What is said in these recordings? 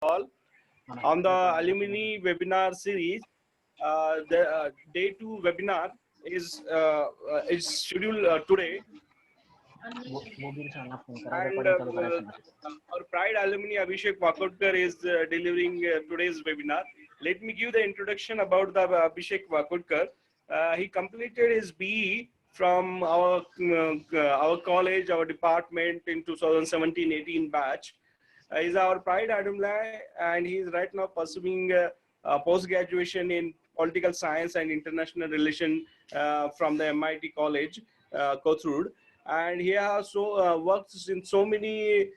all on the alumni webinar series. The day 2 webinar is scheduled today, and our Pride alumni Abhishek Vakodkar is delivering today's webinar. Let me give the introduction about the Abhishek Vakodkar. He completed his BE from our college, our department in 2017-18 batch. He's our Pride alumni, and he is right now pursuing post-graduation in political science and international relation from the MIT College, Kothurud. And he has works in so many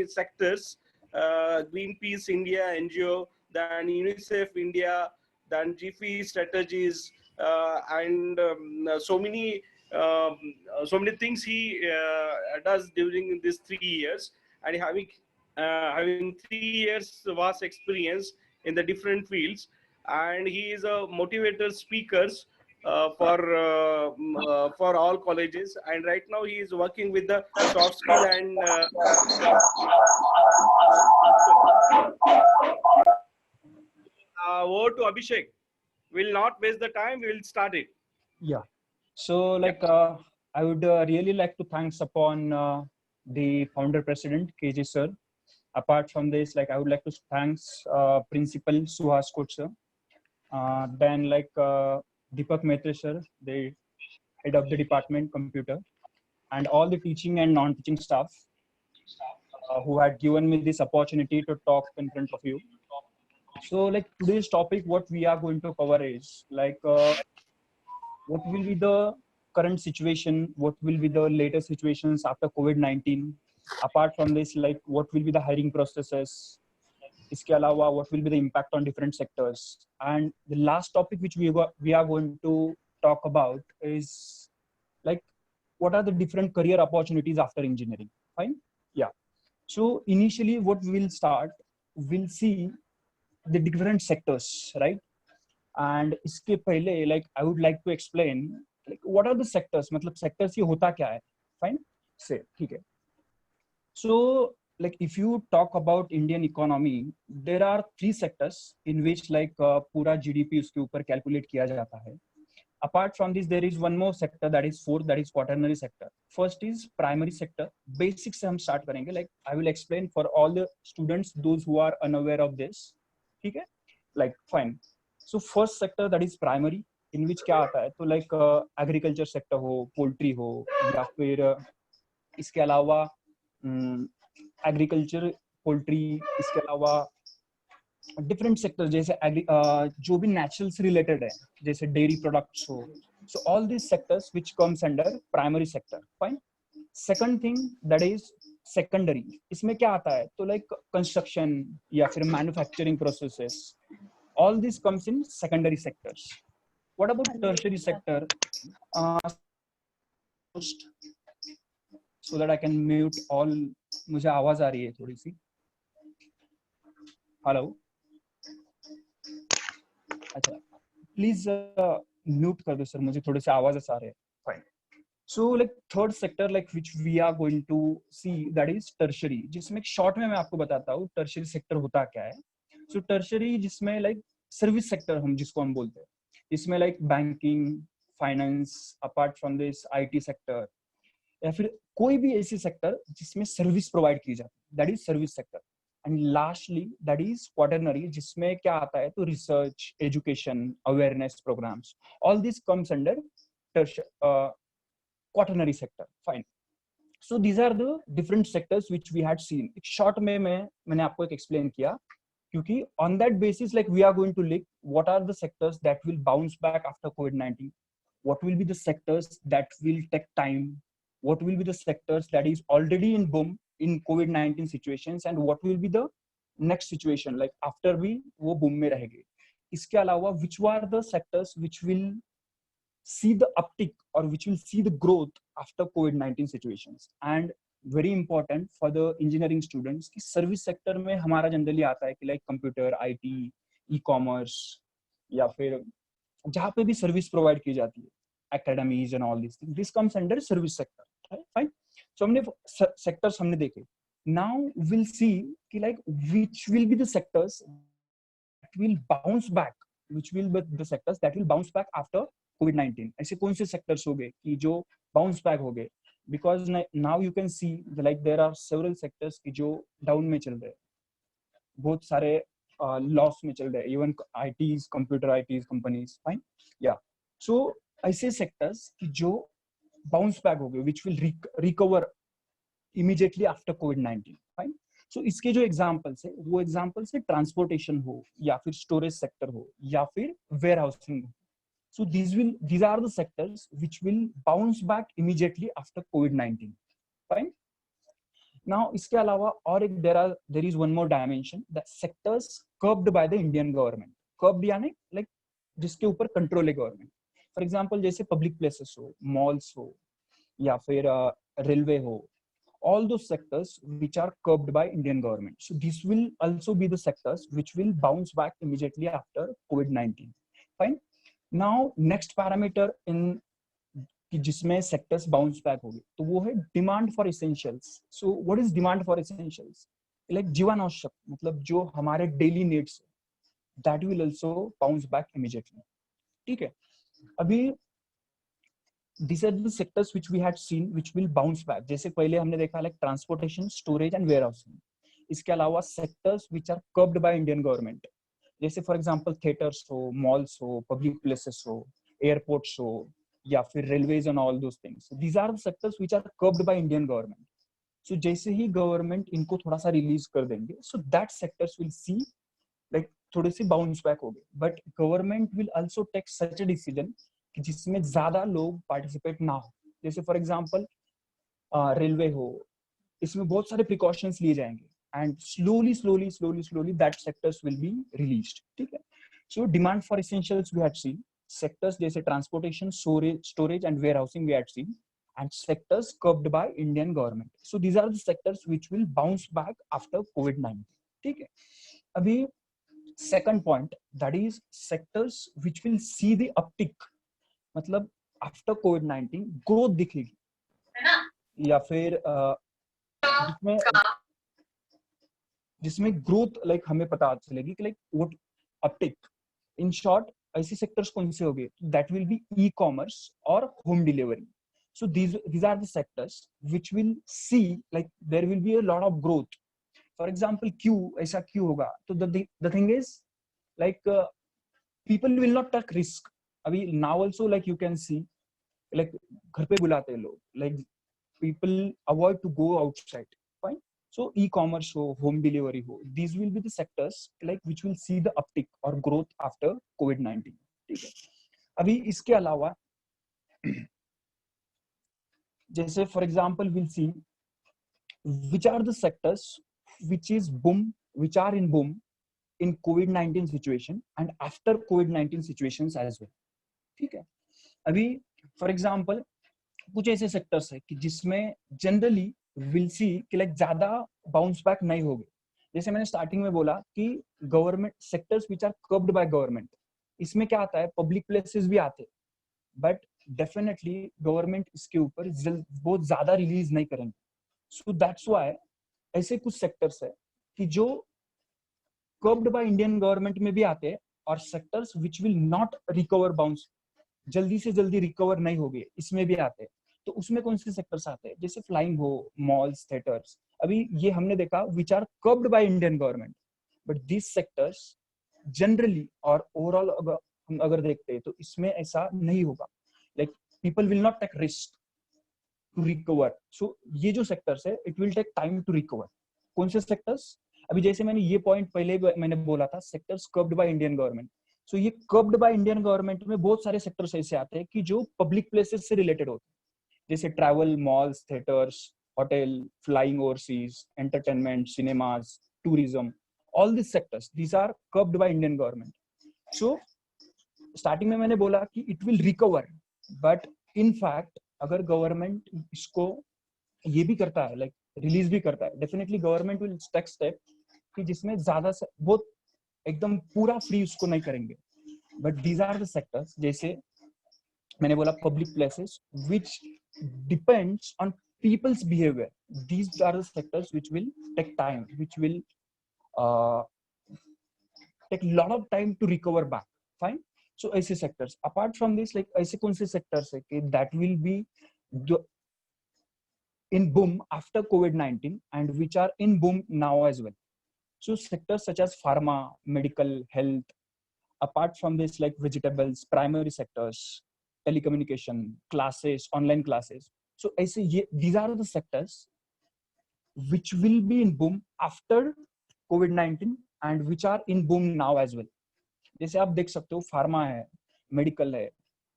sectors, Greenpeace India NGO, then UNICEF India, then GFI strategies, and so many things he does during these 3 years, and having 3 years vast experience in the different fields, and he is a motivator speakers for all colleges, and right now he is working with the soft skill and over to Abhishek. We'll not waste the time, we will start it. Yeah. So I would really like to thanks upon the founder president KJ sir. Apart from this, I would like to thanks Principal Suhas Kot sir. Then Deepak Maitre sir, the head of the department computer, and all the teaching and non-teaching staff who had given me this opportunity to talk in front of you. So today's topic, what we are going to cover is what will be the current situation, what will be the latest situations after COVID-19. Apart from this, what will be the hiring processes, iske alawa, what will be the impact on different sectors. And the last topic which we are going to talk about is what are the different career opportunities after engineering. Fine. Yeah. So initially what we'll start, we'll see the different sectors, right? And iske pehle, I would like to explain what are the sectors, matlab sectors ye hota kya hai. Fine. Say, okay. So if you talk about Indian economy, there are 3 sectors in which pura GDP uske upar calculate kiya jata hai. Apart from this, there is one more sector, that is fourth, that is quaternary sector. First is primary sector. Basics se hum start karenge. I will explain for all the students, those who are unaware of this. Okay? Fine. So first sector, that is primary, in which क्या आता है, तो agriculture sector हो, poultry हो, या फिर इसके अलावा agriculture, poultry, इसके अलावा different sectors जैसे जो भी natural से related है, जैसे dairy products हो. So all these sectors which comes under primary sector. Fine. Second thing, that is secondary. इसमें क्या आता है, तो construction या फिर manufacturing processes. All this comes in secondary sectors. What about tertiary sector? So that I can mute all. मुझे आवाज आ रही है थोड़ी सी. Hello. अच्छा. Please mute कर दो sir. मुझे थोड़े से आवाज आ रहे हैं. Fine. So third sector which we are going to see, that is tertiary. जिसमें short में मैं आपको बताता हूँ tertiary sector होता क्या है. So tertiary जिसमें service sector जिसको हम बोलते हैं, इसमें banking, finance, apart from this IT sector, या फिर कोई भी ऐसी sector जिसमें service provide की जाती है, that is service sector. And lastly, that is quaternary, जिसमें क्या आता है, तो research, education, awareness programs. All this comes under quaternary sector. Fine. So these are the different sectors which we had seen. Short में मैंने आपको एक explain किया, क्योंकि on that basis we are going to look what are the sectors that will bounce back after COVID-19, what will be the sectors that will take time, what will be the sectors that is already in boom in COVID-19 situations, and what will be the next situation after we वो boom में रहेंगे. इसके अलावा which are the sectors which will see the uptick or which will see the growth after COVID-19 situations. And very important for the engineering students कि service sector में हमारा generally आता है कि computer, IT, e-commerce, या फिर जहाँ पे भी service provide की जाती है, academies and all these things. This comes under service sector. Fine. So हमने sectors हमने देखे. now we'll see कि like which will be the sectors that will bounce back, which will be the sectors that will bounce back after COVID-19. ऐसे कौन से sectors हो गए कि जो bounce back हो गए, because now you can see like there are several sectors कि जो down में चल रहे हैं, बहुत सारे लॉस में चल रहे हैं, even ITs, computer ITs companies, fine, या सो ऐसे सेक्टर्स कि जो बाउंस बैक हो गए, which will recover immediately after कोविड-19, फाइन. सो इसके जो एग्जांपल्स है वो एग्जांपल्स है ट्रांसपोर्टेशन हो या फिर स्टोरेज सेक्टर हो या फिर वेयर हाउसिंग हो. सो these are the sectors which will bounce back immediately after COVID-19, fine. Now इसके अलावा और एक there is one more dimension, that sectors curbed by the Indian government. Curbed यानी like जिसके ऊपर कंट्रोल है गवर्नमेंट. फॉर एग्जांपल जैसे public places हो, मॉल्स हो या फिर रेलवे हो, all those sectors which are curbed by Indian government. So this will also be the sectors which will bounce back immediately after COVID-19. Fine. Now next parameter in कि जिसमें sectors bounce back होगी तो वो है demand for essentials. So what is demand for essentials? Like जीवनावश्यक, मतलब जो हमारे daily needs, that will also bounce back immediately. ठीक है, अभी these are the sectors which we had seen which will bounce back. जैसे पहले हमने देखा like transportation, storage and warehousing. इसके अलावा sectors which are curbed by Indian government, जैसे फॉर एग्जांपल थिएटर्स हो, मॉल्स हो, पब्लिक प्लेसेस हो, एयरपोर्ट्स हो या फिर railways and all those things. These are the sectors which are curbed by Indian government. So जैसे ही गवर्नमेंट इनको थोड़ा सा रिलीज कर देंगे, so that sectors will see like थोड़े से बाउंस बैक हो गए. But government will also take such a decision कि जिसमें ज्यादा लोग पार्टिसिपेट ना हो. जैसे फॉर एग्जांपल रेलवे हो, इसमें बहुत सारे प्रिकॉशंस लिए जाएंगे and slowly that sectors will be released. ठीक है, so demand for essentials we had seen, sectors जैसे transportation, storage and warehousing we had seen, and sectors curbed by Indian government. So these are the sectors which will bounce back after COVID-19. ठीक है, अभी second point, that is sectors which will see the uptick, मतलब after COVID-19 growth दिखेगी या फिर जिसमें growth like हमें पता चलेगी कि like what uptick. In short ऐसे सेक्टर्स कौन से होंगे? That will be e commerce और home delivery. So these are the sectors which will see like there will be a lot of growth. For example, क्यों ऐसा क्यों होगा? तो the thing is like people will not take risk. अभी now also like you can see like घर पे बुलाते हैं लोग, like people avoid to go outside. Fine. So e-commerce हो, home delivery हो, these will be the sectors like which will see the uptick or growth after COVID-19. ठीक है, अभी इसके अलावा जैसे for example we'll see which are the sectors which are in boom in COVID-19 situation and after COVID-19 situations as well. ठीक है, अभी for example कुछ ऐसे सेक्टर्स है कि जिसमें जनरली विल सी कि लाइक ज्यादा बाउंस बैक नहीं होगी. जैसे मैंने स्टार्टिंग में बोला कि government sectors which are curbed by government, इसमें क्या आता है, पब्लिक प्लेसेस भी आते, बट डेफिनेटली गवर्नमेंट इसके ऊपर बहुत ज्यादा रिलीज नहीं करेंगे. सो दैट्स व्हाई ऐसे कुछ सेक्टर्स है कि जो कर्ब्ड बाय इंडियन गवर्नमेंट में भी आते हैं और sectors which will not recover bounce, जल्दी से जल्दी रिकवर नहीं होगे, इसमें भी आते हैं. तो उसमें कौन से सेक्टर्स आते हैं? जैसे फ्लाइंग हो, मॉल्स, थिएटर्स. अभी ये हमने देखा which are curbed by Indian government, but this sectors generally और ओवरऑल हम अगर देखते हैं तो इसमें ऐसा नहीं होगा. Like people will not take risk to recover. So ये जो सेक्टर्स है it will take time to recover. कौन से सेक्टर्स? अभी जैसे मैंने ये पॉइंट पहले मैंने बोला था, sectors curbed by Indian government. So ये कर्ब्ड बाय इंडियन गवर्नमेंट में बहुत सारे सेक्टर्स ऐसे आते हैं कि जो पब्लिक प्लेसेस से रिलेटेड होते हैं, जैसे travel, malls, theatres, hotel, flying overseas, entertainment, cinemas, tourism, all this sectors these are curbed by Indian government. So starting में मैंने बोला कि it will recover, but in fact अगर गवर्नमेंट इसको ये भी करता है, लाइक रिलीज भी करता है, definitely government will take step कि जिसमें ज्यादा से बहुत एकदम पूरा फ्री उसको नहीं करेंगे. But these are the sectors, जैसे मैंने बोला public places which depends on people's behavior. These are the sectors which will take time, which will take a lot of time to recover back. Fine. So ऐसे sectors. Apart from this, like ऐसे कौन से sectors है कि that will be in boom after COVID-19 and which are in boom now as well. So sectors such as pharma, medical, health. Apart from this, like vegetables, primary sectors, telecommunication, classes, online classes. So ऐसे ये these are the sectors which will be in boom after COVID-19 and which are in boom now as well. जैसे आप देख सकते हो pharma है, medical है,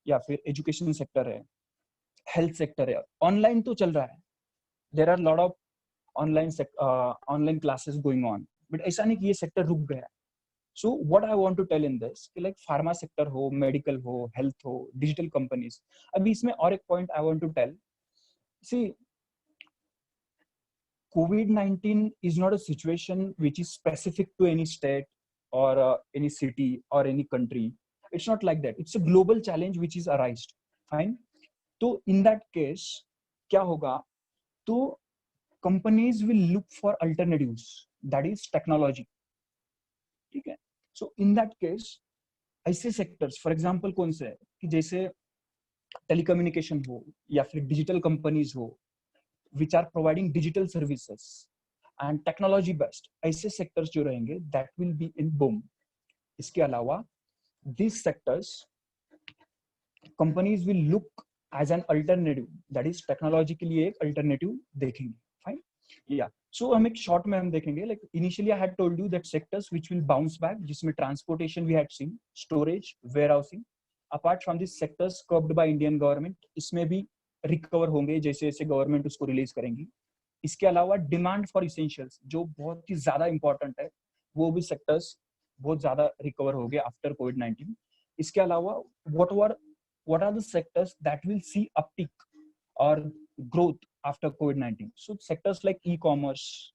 या फिर एजुकेशन सेक्टर है, हेल्थ सेक्टर है, ऑनलाइन तो चल रहा है. There are lot of online classes going on, but ऐसा नहीं कि ये सेक्टर रुक गया है. So what I want to tell in this कि लाइक फार्मा सेक्टर हो, मेडिकल हो, हेल्थ हो, डिजिटल कंपनीज. अभी इसमें और एक point I want to tell. See, COVID-19 is not a situation which is specific to any state or any city or any country. It's not like that. It's a global challenge which is arised. Fine. So in that case, क्या होगा? तो companies will look for alternatives. That is technology. ठीक है? So in that case, ऐसे sectors, for example, कौन से हैं कि जैसे telecommunication हो या फिर digital companies हो, which are providing digital services and technology based, ऐसे sectors जो रहेंगे that will be in boom. इसके अलावा these sectors companies will look as an alternative, that is technology के लिए एक alternative देखेंगे. Fine. Yeah. So हम एक short में हम देखेंगे, like initially I had told you that sectors which will bounce back, जिसमें transportation we had seen, storage, warehousing. Apart from these sectors curbed by Indian government, इसमें भी recover होंगे जैसे जैसे गवर्नमेंट उसको रिलीज करेंगी. इसके अलावा डिमांड फॉर इसेंशियल्स जो बहुत ही ज्यादा इंपॉर्टेंट है, वो भी सेक्टर्स बहुत ज्यादा रिकवर हो गए आफ्टर कोविड-19. इसके अलावा what are the sectors that will see uptick और ग्रोथ आफ्टर कोविड-19. So sectors like ecommerce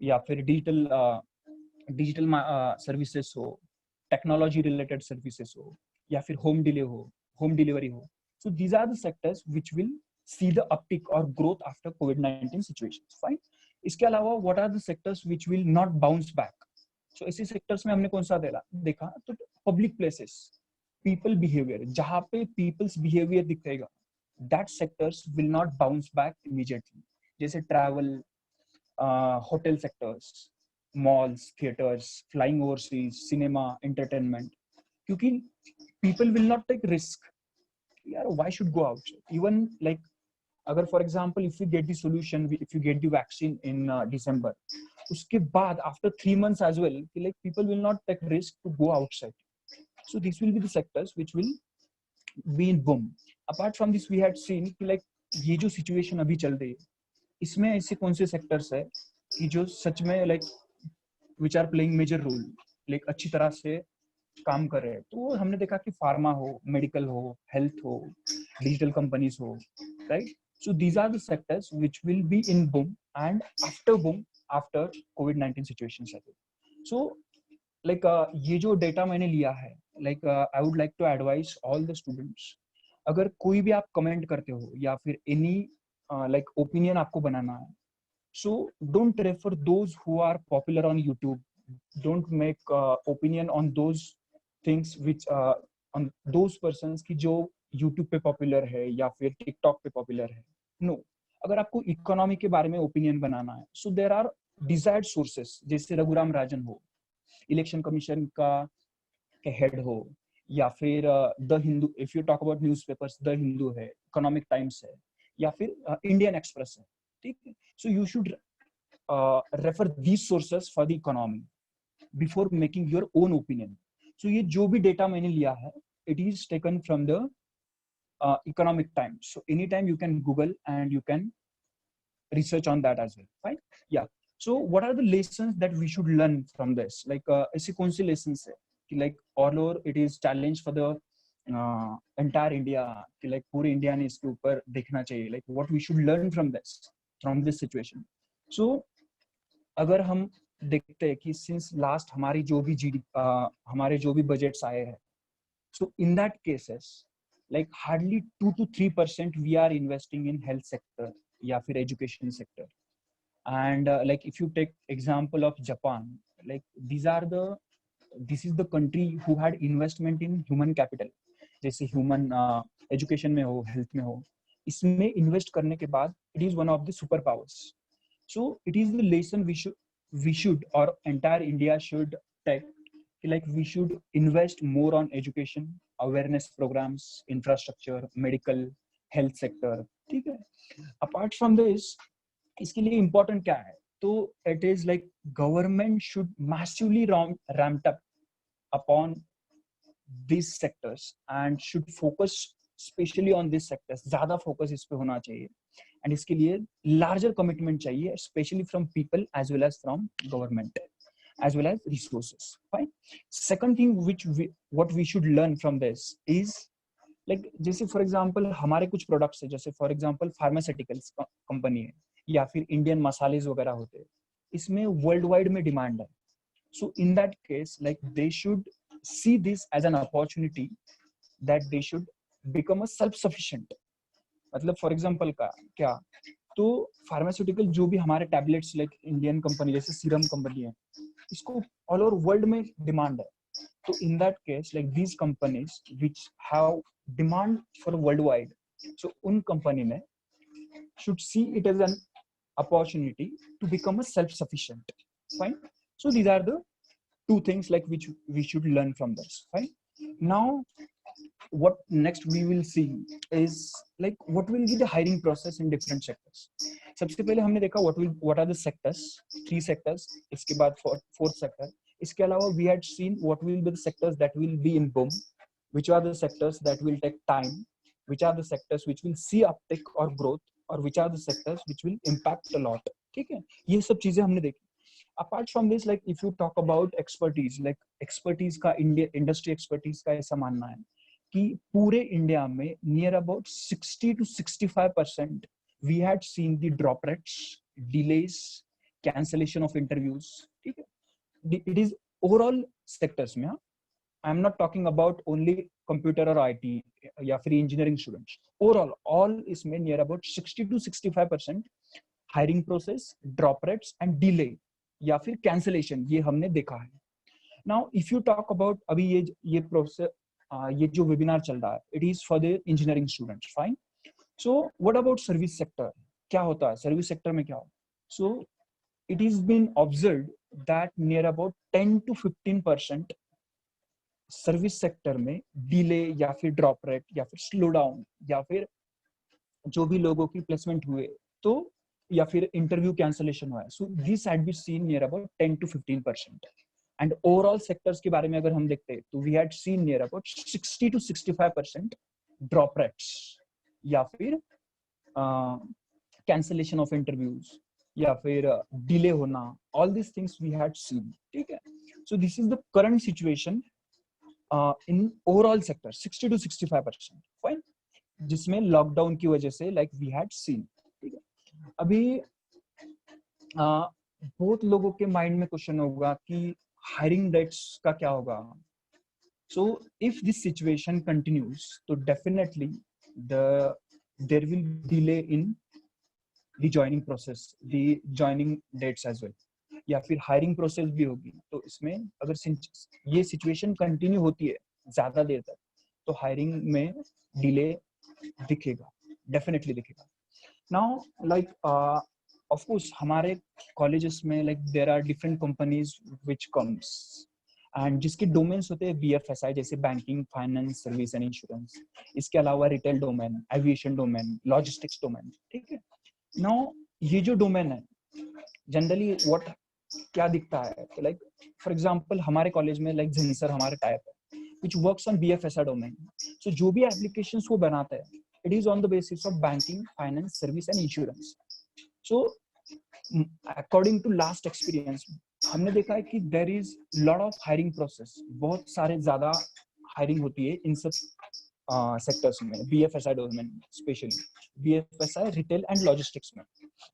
या फिर डिजिटल सर्विसेज हो, टेक्नोलॉजी रिलेटेड सर्विसेज हो, या फिर होम डिलीवरी हो. So these are the sectors which will see the uptick or growth after COVID-19 situations. Fine. इसके अलावा what are the sectors which will not bounce back? So ऐसे sectors में हमने कौन सा देखा तो public places, people behavior, जहाँ पे people's behavior दिखेगा, that sectors will not bounce back immediately. जैसे travel, hotel sectors, malls, theaters, flying overseas, cinema, entertainment. क्योंकि people will not take risk. Yeah, why should go out? Even like, अगर for example, if you get the solution, if you get the vaccine in December, उसके बाद after 3 months as well, like people will not take risk to go outside. So these will be the sectors which will be in boom. Apart from this, we had seen कि like ये जो situation अभी चल रही है, इसमें ऐसे कौन से sectors है कि जो सच में like which are playing major role, like अच्छी तरह से काम कर रहे हैं. तो हमने देखा कि फार्मा हो, मेडिकल हो, हेल्थ हो, डिजिटल कंपनीज हो, right. So these are the sectors which will be in boom and after boom after कोविड-19 सिचुएशंस. सो लाइक ये जो डेटा मैंने लिया है, like I would like to advise all the students, अगर कोई भी आप कमेंट करते हो या फिर एनी लाइक ओपिनियन आपको बनाना है, so don't refer those who are popular on YouTube. Don't make opinion on those things which on those persons की जो YouTube पे पॉपुलर है या फिर TikTok पे पॉपुलर है. नो, अगर आपको इकोनॉमी के बारे में ओपिनियन बनाना है, so there are desired sources, जैसे रघुराम राजन हो, इलेक्शन कमीशन का हेड हो, या फिर the Hindu, if you talk about newspapers, the Hindu है, इकोनॉमिक टाइम्स है, या फिर इंडियन एक्सप्रेस है. ठीक है. So you should refer these sources for the economy before making your own opinion. So ये जो भी डेटा मैंने लिया है, it is taken from the economic times. So anytime you can Google and you can research on that as well. Fine. Yeah. So what are the lessons that we should learn from this? Like ऐसे कौन सी lessons है कि like all over it is challenge for the entire India कि like पूरे India ने इसके ऊपर देखना चाहिए. Like what we should learn from this situation. So अगर हम देखते हैं कि सिंस लास्ट हमारी जो भी हमारे जो भी बजट्स आए हैं, so in that cases like hardly 2 to 3% we are investing in health sector, या फिर education sector. And like if you take example of Japan, like this is the country who had investment in human capital, जैसे human education में हो, health में हो, इसमें invest करने के बाद it is one of the super powers. So it is the lesson we should or entire India should take, like we should invest more on education, awareness programs, infrastructure, medical, health sector. ठीक है. Apart from this, इसके लिए important क्या है? तो it is like government should massively ramped up upon these sectors and should focus especially on these sectors. ज़्यादा focus इस पे होना चाहिए and इसके लिए larger commitment चाहिए, especially from people as well as from government as well as resources. Fine. Second thing what we should learn from this is like जैसे for example हमारे कुछ products है, जैसे for example pharmaceuticals company है या फिर Indian मसालेज वगैरह होते हैं, इसमें वर्ल्ड वाइड में डिमांड है. So in that case like they should see this as an opportunity that they should become a self sufficient. मतलब फॉर एग्जांपल का क्या, तो फार्मास्यूटिकल जो भी हमारे टैबलेट्स लाइक इंडियन कंपनी जैसे सीरम कंपनी है, इसको ऑल ओवर वर्ल्ड में डिमांड है. तो in that case like these companies which have demand for world wide, so उन कंपनी में should see it as an opportunity to become a self-sufficient. Fine. So these are the two things like which we should learn from this. Fine. Now what next we will see is like what will be the hiring process in different sectors. सबसे पहले हमने देखा what are the sectors, 3 sectors. इसके बाद fourth sector. इसके अलावा we had seen what will be the sectors that will be in boom, which are the sectors that will take time, which are the sectors which will see uptick or growth, or which are the sectors which will impact a lot. ठीक है, ये सब चीजें हमने देखी. Apart from this, like if you talk about expertise, like expertise का industry expertise का ऐसा मानना है कि पूरे इंडिया में near about 60 to 65% we had seen the drop rates, delays, cancellation of interviews. ठीक है, it is overall sectors में. I'm not talking about only computer or IT या फिर engineering students. Overall, all इसमें near about 60 to 65% hiring process, drop rates and delay या फिर cancellation, ये हमने देखा है. Now, if you talk about अभी ये process, ये जो webinar चल रहा है, it is for the engineering students. Fine. So, what about service sector? क्या होता है service sector में क्या होता है? So, it is been observed that near about 10 to 15% service sector में डिले या फिर ड्रॉप रेट या फिर स्लो डाउन या फिर जो भी लोगों की प्लेसमेंट हुए तो या फिर इंटरव्यू कैंसलेशन हुआ है. So this had been seen near about 10 to 15%. And overall sectors के बारे में अगर हम देखते हैं तो we had seen near about 60 to 65% drop rates या फिर कैंसलेशन ऑफ इंटरव्यूज या फिर डिले होना. All this things we had seen. ठीक है, so this is the current situation in overall sector 60 to 65%. Fine. जिसमें लॉकडाउन की वजह से like we had seen. ठीक है, अभी बहुत लोगों के माइंड में क्वेश्चन होगा कि हायरिंग रेट्स का क्या होगा. So if this situation continues, तो definitely there will delay in the joining process, the joining dates as well. या फिर हायरिंग प्रोसेस भी होगी. तो इसमें अगर ये सिचुएशन कंटिन्यू होती है ज्यादा देर तक तो हायरिंग में डिले दिखेगा, डेफिनेटली दिखेगा. नाउ लाइक ऑफ कोर्स हमारे कॉलेजेस में like there are different companies which comes and जिसके डोमेन्स होते हैं BFSI जैसे banking, finance, service and insurance. इसके अलावा retail domain, aviation domain, logistics domain. ठीक है, नाउ ये जो डोमेन है जनरली व्हाट क्या दिखता है, लाइक फॉर एग्जांपल हमारे कॉलेज में लाइक जेंसर हमारे टाइप है which works on BFSI domain. So जो भी एप्लीकेशंस वो बनाता है it is on the basis of banking, finance, service and insurance. So according to last experience हमने देखा है कि there is lot of hiring process, बहुत सारे ज्यादा हायरिंग होती है इन सब सेक्टर्स में. BFSI domain specially BFSI, retail and logistics में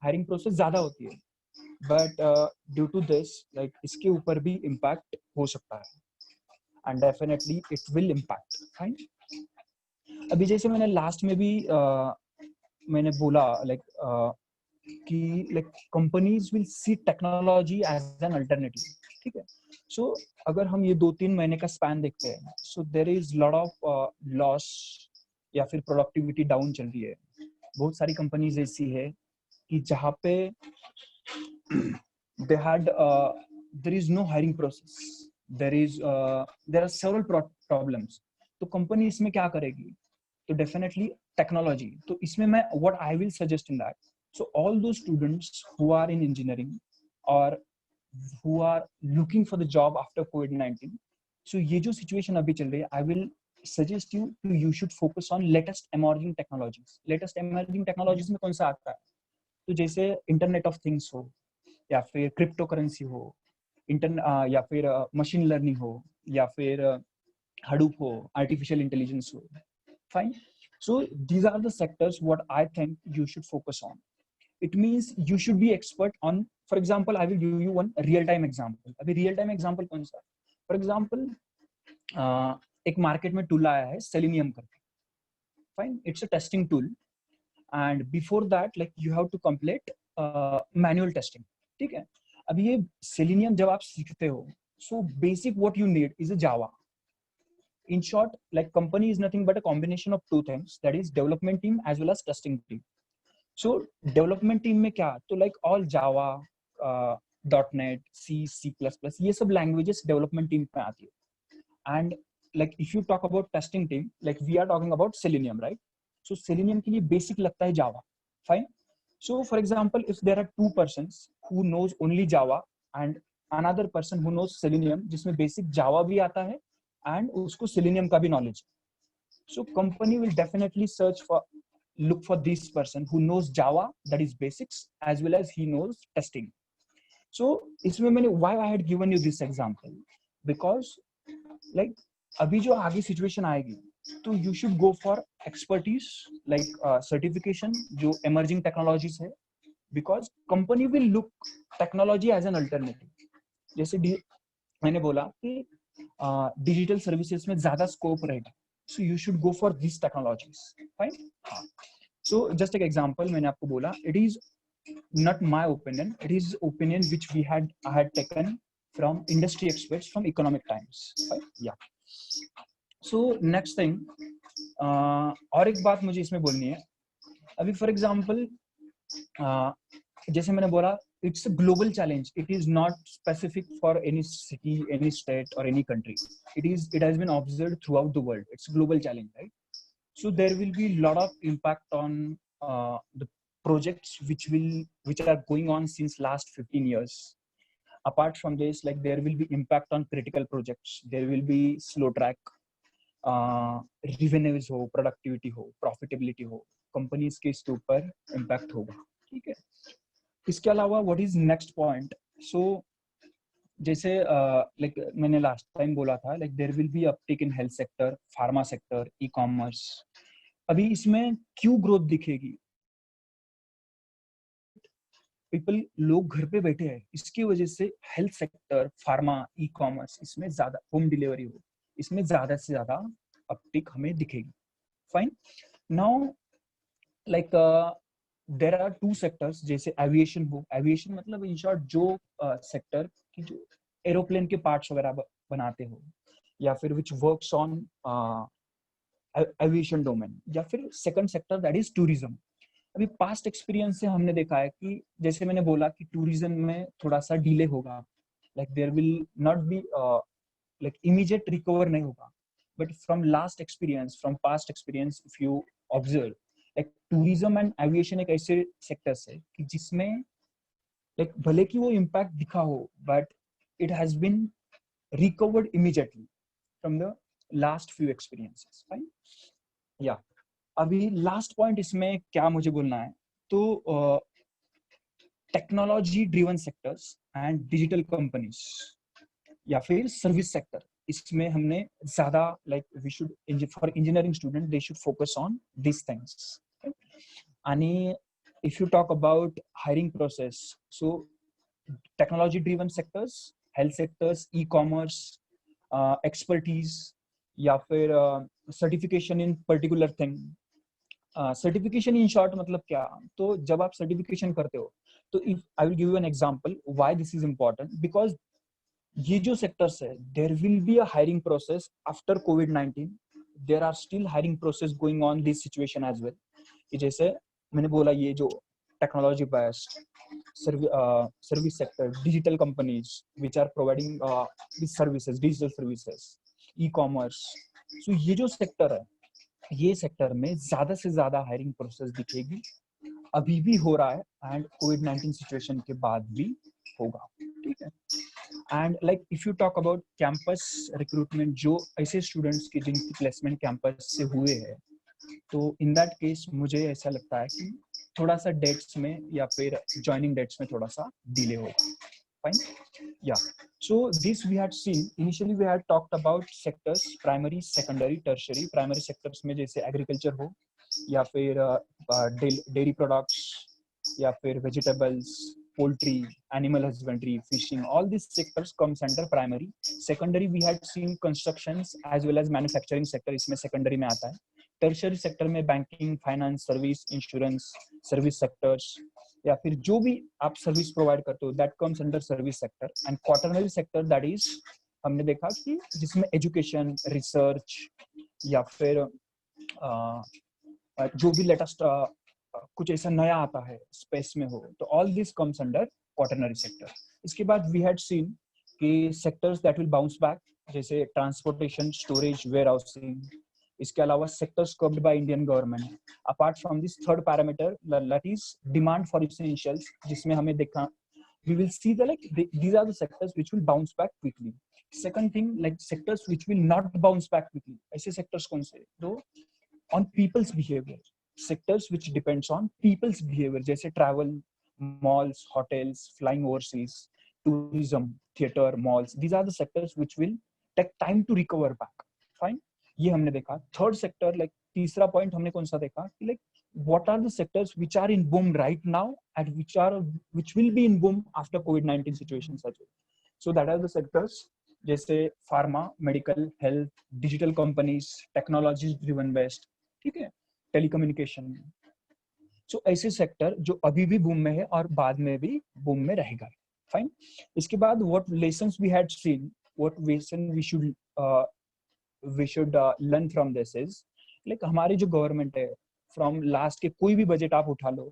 हायरिंग प्रोसेस ज्यादा होती है. But due to this like इसके ऊपर भी इम्पैक्ट हो सकता है and definitely it will impact. Fine. अभी जैसे मैंने लास्ट में भी मैंने बोला लाइक कि like companies will see technology as an alternative, ठीक है. सो अगर हम ये 2-3 महीने का स्पैन देखते हैं, so there is lot of loss या फिर प्रोडक्टिविटी डाउन चल रही है. बहुत सारी कंपनीज ऐसी है कि जहाँ पे they had there is no hiring process, there are several problems. तो कंपनी इसमें क्या करेगी? तो डेफिनेटली टेक्नोलॉजी. तो इसमें मैं what I will suggest in that, so all those students who are in engineering और who are looking for the job after COVID-19, so ये जो situation अभी चल रही है, I will suggest you should focus on latest emerging technologies. latest emerging technologies में कौन सा आता है? तो जैसे इंटरनेट ऑफ थिंग्स हो, या फिर क्रिप्टो करेंसी हो, या फिर मशीन लर्निंग हो, या फिर हडूप हो, आर्टिफिशियल इंटेलिजेंस हो. Fine. So these are the sectors what I think you should focus on. It means you should be expert on, for example, I will give you one real time example. अभी real time example कौन सा? For example, एक market में tool आया है selenium करके. Fine, it's a testing tool, and before that, like you have to complete manual testing. ठीक है. अभी ये सेलेनियम जब आप सीखते हो, so basic what you need is a Java. In short, like company is nothing but a combination of two things, that is development team as well as testing team. So development team में क्या, तो like all Java, .NET, C++, ये सब languages development team में आती है. And like if you talk about testing team, like we are talking about Selenium, right? So Selenium के लिए बेसिक लगता है Java. Fine. So for example, if there are 2 persons who knows only Java and another person who knows Selenium, जिसमें basic Java भी आता है and उसको Selenium का भी knowledge, so company will definitely look for this person who knows Java, that is basics, as well as he knows testing. So इसमें मैंने why I had given you this example, because like अभी जो आगे situation आएगी, तो you should go for expertise, like certification जो emerging technologies है, because company will look technology as an alternative. जैसे मैंने बोला कि digital services में ज़्यादा scope रहेगा, so you should go for these technologies. Fine. So just take example, मैंने आपको बोला, it is not my opinion, it is opinion which I had taken from industry experts from Economic Times. Right? Yeah. So next thing, और एक बात मुझे इसमें बोलनी है. अभी for example, जैसे मैंने बोला, it's a global challenge. It is not specific for any city, any state, or any country. It has been observed throughout the world. It's a global challenge, right? So there will be a lot of impact on the projects which are going on since last 15 years. Apart from this, like there will be impact on critical projects. There will be slow track, revenues हो, productivity हो, profitability हो, companies के इसके ऊपर impact होगा. ठीक है. इसके अलावा what is next point? So जैसे लाइक मैंने लास्ट टाइम बोला था, like there will be uptake in health sector, pharma sector, e commerce. अभी इसमें क्यों ग्रोथ दिखेगी? पीपल, लोग घर पे बैठे हैं, इसकी वजह से health sector, pharma, e commerce, इसमें ज्यादा होम डिलीवरी हो, इसमें ज्यादा से ज्यादा अपटेक हमें दिखेगी. Fine. Now like there are 2 sectors, जैसे एविएशन हो. एविएशन मतलब इन शॉर्ट जो सेक्टर की जो एरोप्लेन के पार्ट्स वगैरह बनाते हो, या फिर which works on aviation domain, या फिर second sector that is tourism. अभी पास्ट एक्सपीरियंस से हमने देखा है कि जैसे मैंने बोला कि टूरिज्म में थोड़ा सा डिले होगा, like there will not be like immediate recover नहीं होगा. But from last experience, from past experience, if you observe, like tourism and aviation एक ऐसे सेक्टर्स है कि जिसमें लाइक भले कि वो इम्पैक्ट दिखा हो, but it has been recovered immediately from the last few experiences. Fine. Yeah. अभी last point इसमें क्या मुझे बोलना है, तो technology driven sectors and digital companies या फिर सर्विस सेक्टर, इसमें हमने ज्यादा like we should for engineering student they should focus on this things. आणि if you talk about hiring process, so technology driven sectors, health sectors, e-commerce, expertise, या फिर certification in particular thing, certification in short मतलब क्या, तो जब आप certification करते हो तो if I will give you an example why this is important, because ये जो सेक्टर्स है there will be a hiring process after कोविड-19, there are still hiring process going on this situation as well. कि जैसे मैंने बोला ये जो technology based service sector, digital companies which are providing this services, digital services, e commerce, सो ये जो sector है ये सेक्टर में ज्यादा से ज्यादा हायरिंग प्रोसेस दिखेगी, अभी भी हो रहा है एंड कोविड-19 सिचुएशन के बाद भी होगा, ठीक है। And like if you talk about campus recruitment, जो ऐसे स्टूडेंट्स की जिनकी प्लेसमेंट कैंपस से हुए हैं, तो इन दैट केस मुझे ऐसा लगता है कि थोड़ा सा डेट्स में या फिर ज्वाइनिंग डेट्स में थोड़ा सा डिले होगा। Fine, yeah. So this we had seen initially, we had talked about sectors primary, secondary, tertiary. Primary sectors में जैसे agriculture हो या फिर dairy products या फिर vegetables, poultry, animal husbandry, fishing, all these sectors comes under primary. Secondary we had seen constructions as well as manufacturing sector, इसमें secondary में आता है। tertiary sector में banking, finance, service, insurance, service sectors या फिर जो भी आप सर्विस प्रोवाइड करते हो that comes under service sector. And quaternary sector that is हमने देखा कि जिसमें एजुकेशन, रिसर्च या फिर जो भी लेटेस्ट कुछ ऐसा नया आता है स्पेस में हो, तो all this comes under quaternary sector. इसके बाद वी हैड सीन कि sectors that will bounce back, जैसे ट्रांसपोर्टेशन, स्टोरेज, वेयर हाउसिंग। इसके अलावा sectors curved bye Indian government. Apart from this third parameter that is demand for essentials, जिसमें हमें देखा we will see the like these are the sectors which will bounce back quickly. Second thing, like sectors which will not bounce back quickly, ऐसे sectors कौन से, तो on people's behavior, sectors which depends on people's behavior, जैसे travel, malls, hotels, flying overseas, tourism, theater, malls, these are the sectors which will take time to recover back. Fine, ये हमने देखा। Third sector, like तीसरा point हमने कौन सा देखा कि like what are the sectors which are in boom right now and which will be in boom after COVID-19 situations as well. So that are the sectors जैसे pharma, medical, health, digital companies, technology driven based, ठीक है, telecommunication. So ऐसे sector जो अभी भी boom में है और बाद में भी बूम में रहेगा। फाइन, इसके बाद what lessons we had seen, what lesson we should learn from this is like हमारी जो गवर्नमेंट है, फ्रॉम लास्ट के कोई भी बजट आप उठा लो,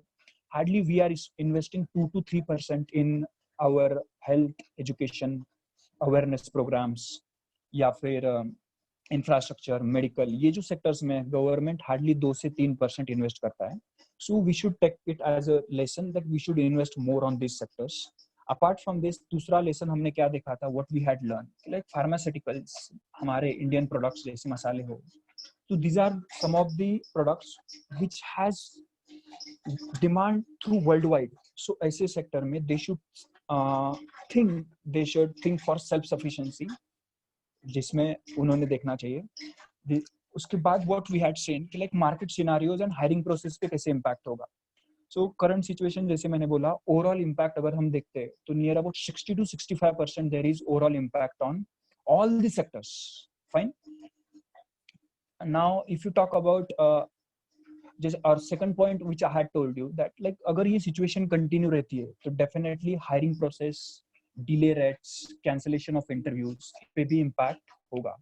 hardly we are investing 2 to 3% in our health, education, awareness programmes या फिर इंफ्रास्ट्रक्चर, मेडिकल, ये जो सेक्टर्स में गवर्नमेंट हार्डली 2 से 3% इन्वेस्ट करता है। So we should take it as a lesson that we should invest more on this sectors. Apart from this, दूसरा lesson हमने क्या देखा था, what we had learn, like pharmaceuticals, हमारे इंडियन प्रोडक्ट्स जैसे मसाले हो, so these are some of the products which has demand through worldwide. So ऐसे सेक्टर में they should think for self sufficiency, जिसमें उन्होंने देखना चाहिए। उसके बाद what we had seen कि like market scenarios and hiring process पे कैसे impact होगा। So current situation जैसे मैंने बोला, overall impact अगर हम देखते हैं तो near about 60 to 65% there is overall impact on all the sectors. Fine. Now if you talk about just our second point which I had told you that like अगर ये situation continue रहती है तो definitely hiring process, delay rates, cancellation of interviews पे भी impact होगा।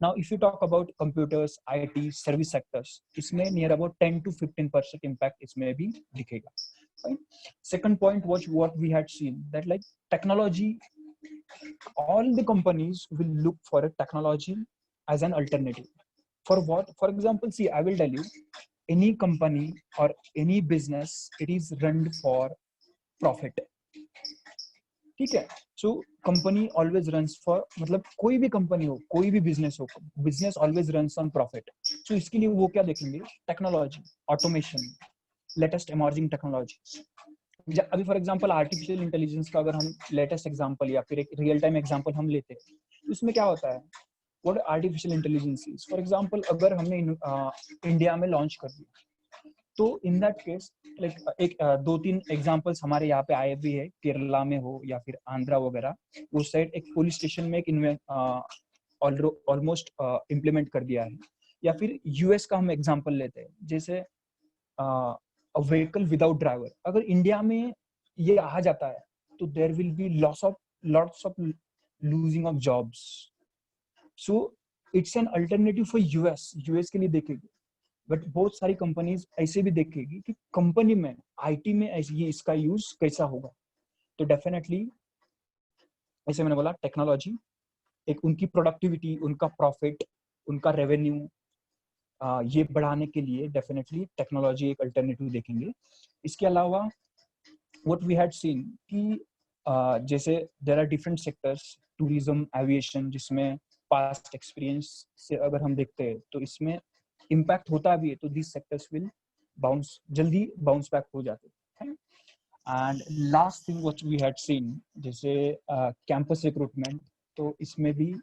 Now if you talk about computers, IT, service sectors, इसमें near about 10 to 15% impact इसमें भी दिखेगा। Right? Second point was what we had seen that like technology, all the companies will look for a technology as an alternative. For what? For example, see, I will tell you, any company or any business, it is run for profit. ठीक है, so company always runs for, मतलब कोई भी company हो, कोई भी business हो, business always runs on profit. So इसके लिए वो क्या देखेंगे, technology, automation, latest emerging technology. अभी फॉर एग्जांपल आर्टिफिशियल इंटेलिजेंस का अगर हम लेटेस्ट एग्जांपल या फिर एक रियल टाइम एग्जांपल हम लेते हैं, तो इसमें क्या होता है, what artificial intelligence is, for example अगर हमने इंडिया में लॉन्च कर दिया, तो इन दैट केस लाइक एक 2-3 एग्जांपल्स हमारे यहाँ पे आए भी है, केरला में हो या फिर आंध्रा वगैरह, उस साइड एक पुलिस स्टेशन में एक ऑलमोस्ट इम्प्लीमेंट कर दिया है। या फिर यूएस का हम एग्जांपल लेते हैं, जैसे a vehicle without driver. अगर इंडिया में ये आ जाता है तो there will be lots of losing of jobs. So it's an alternative for US के लिए देखेगी, बट बहुत सारी कंपनीज ऐसे भी देखेगी कि कंपनी में आईटी में ये इसका यूज कैसा होगा. तो डेफिनेटली ऐसे मैंने बोला टेक्नोलॉजी एक उनकी प्रोडक्टिविटी, उनका प्रॉफिट, उनका रेवेन्यू ये बढ़ाने के लिए डेफिनेटली टेक्नोलॉजी एक अल्टरनेटिव देखेंगे. इसके अलावा व्हाट वी हैड सीन कि जैसे there are different sectors, tourism, aviation, जिसमें पास्ट एक्सपीरियंस से अगर हम देखते हैं तो इसमें इम्पैक्ट होता भी है, तो दिस सेक्टर्स विल जल्दी बाउंस बैक हो जाते हैं. And last thing what we had seen जैसे कैंपस रिक्रूटमेंट, तो इसमें भी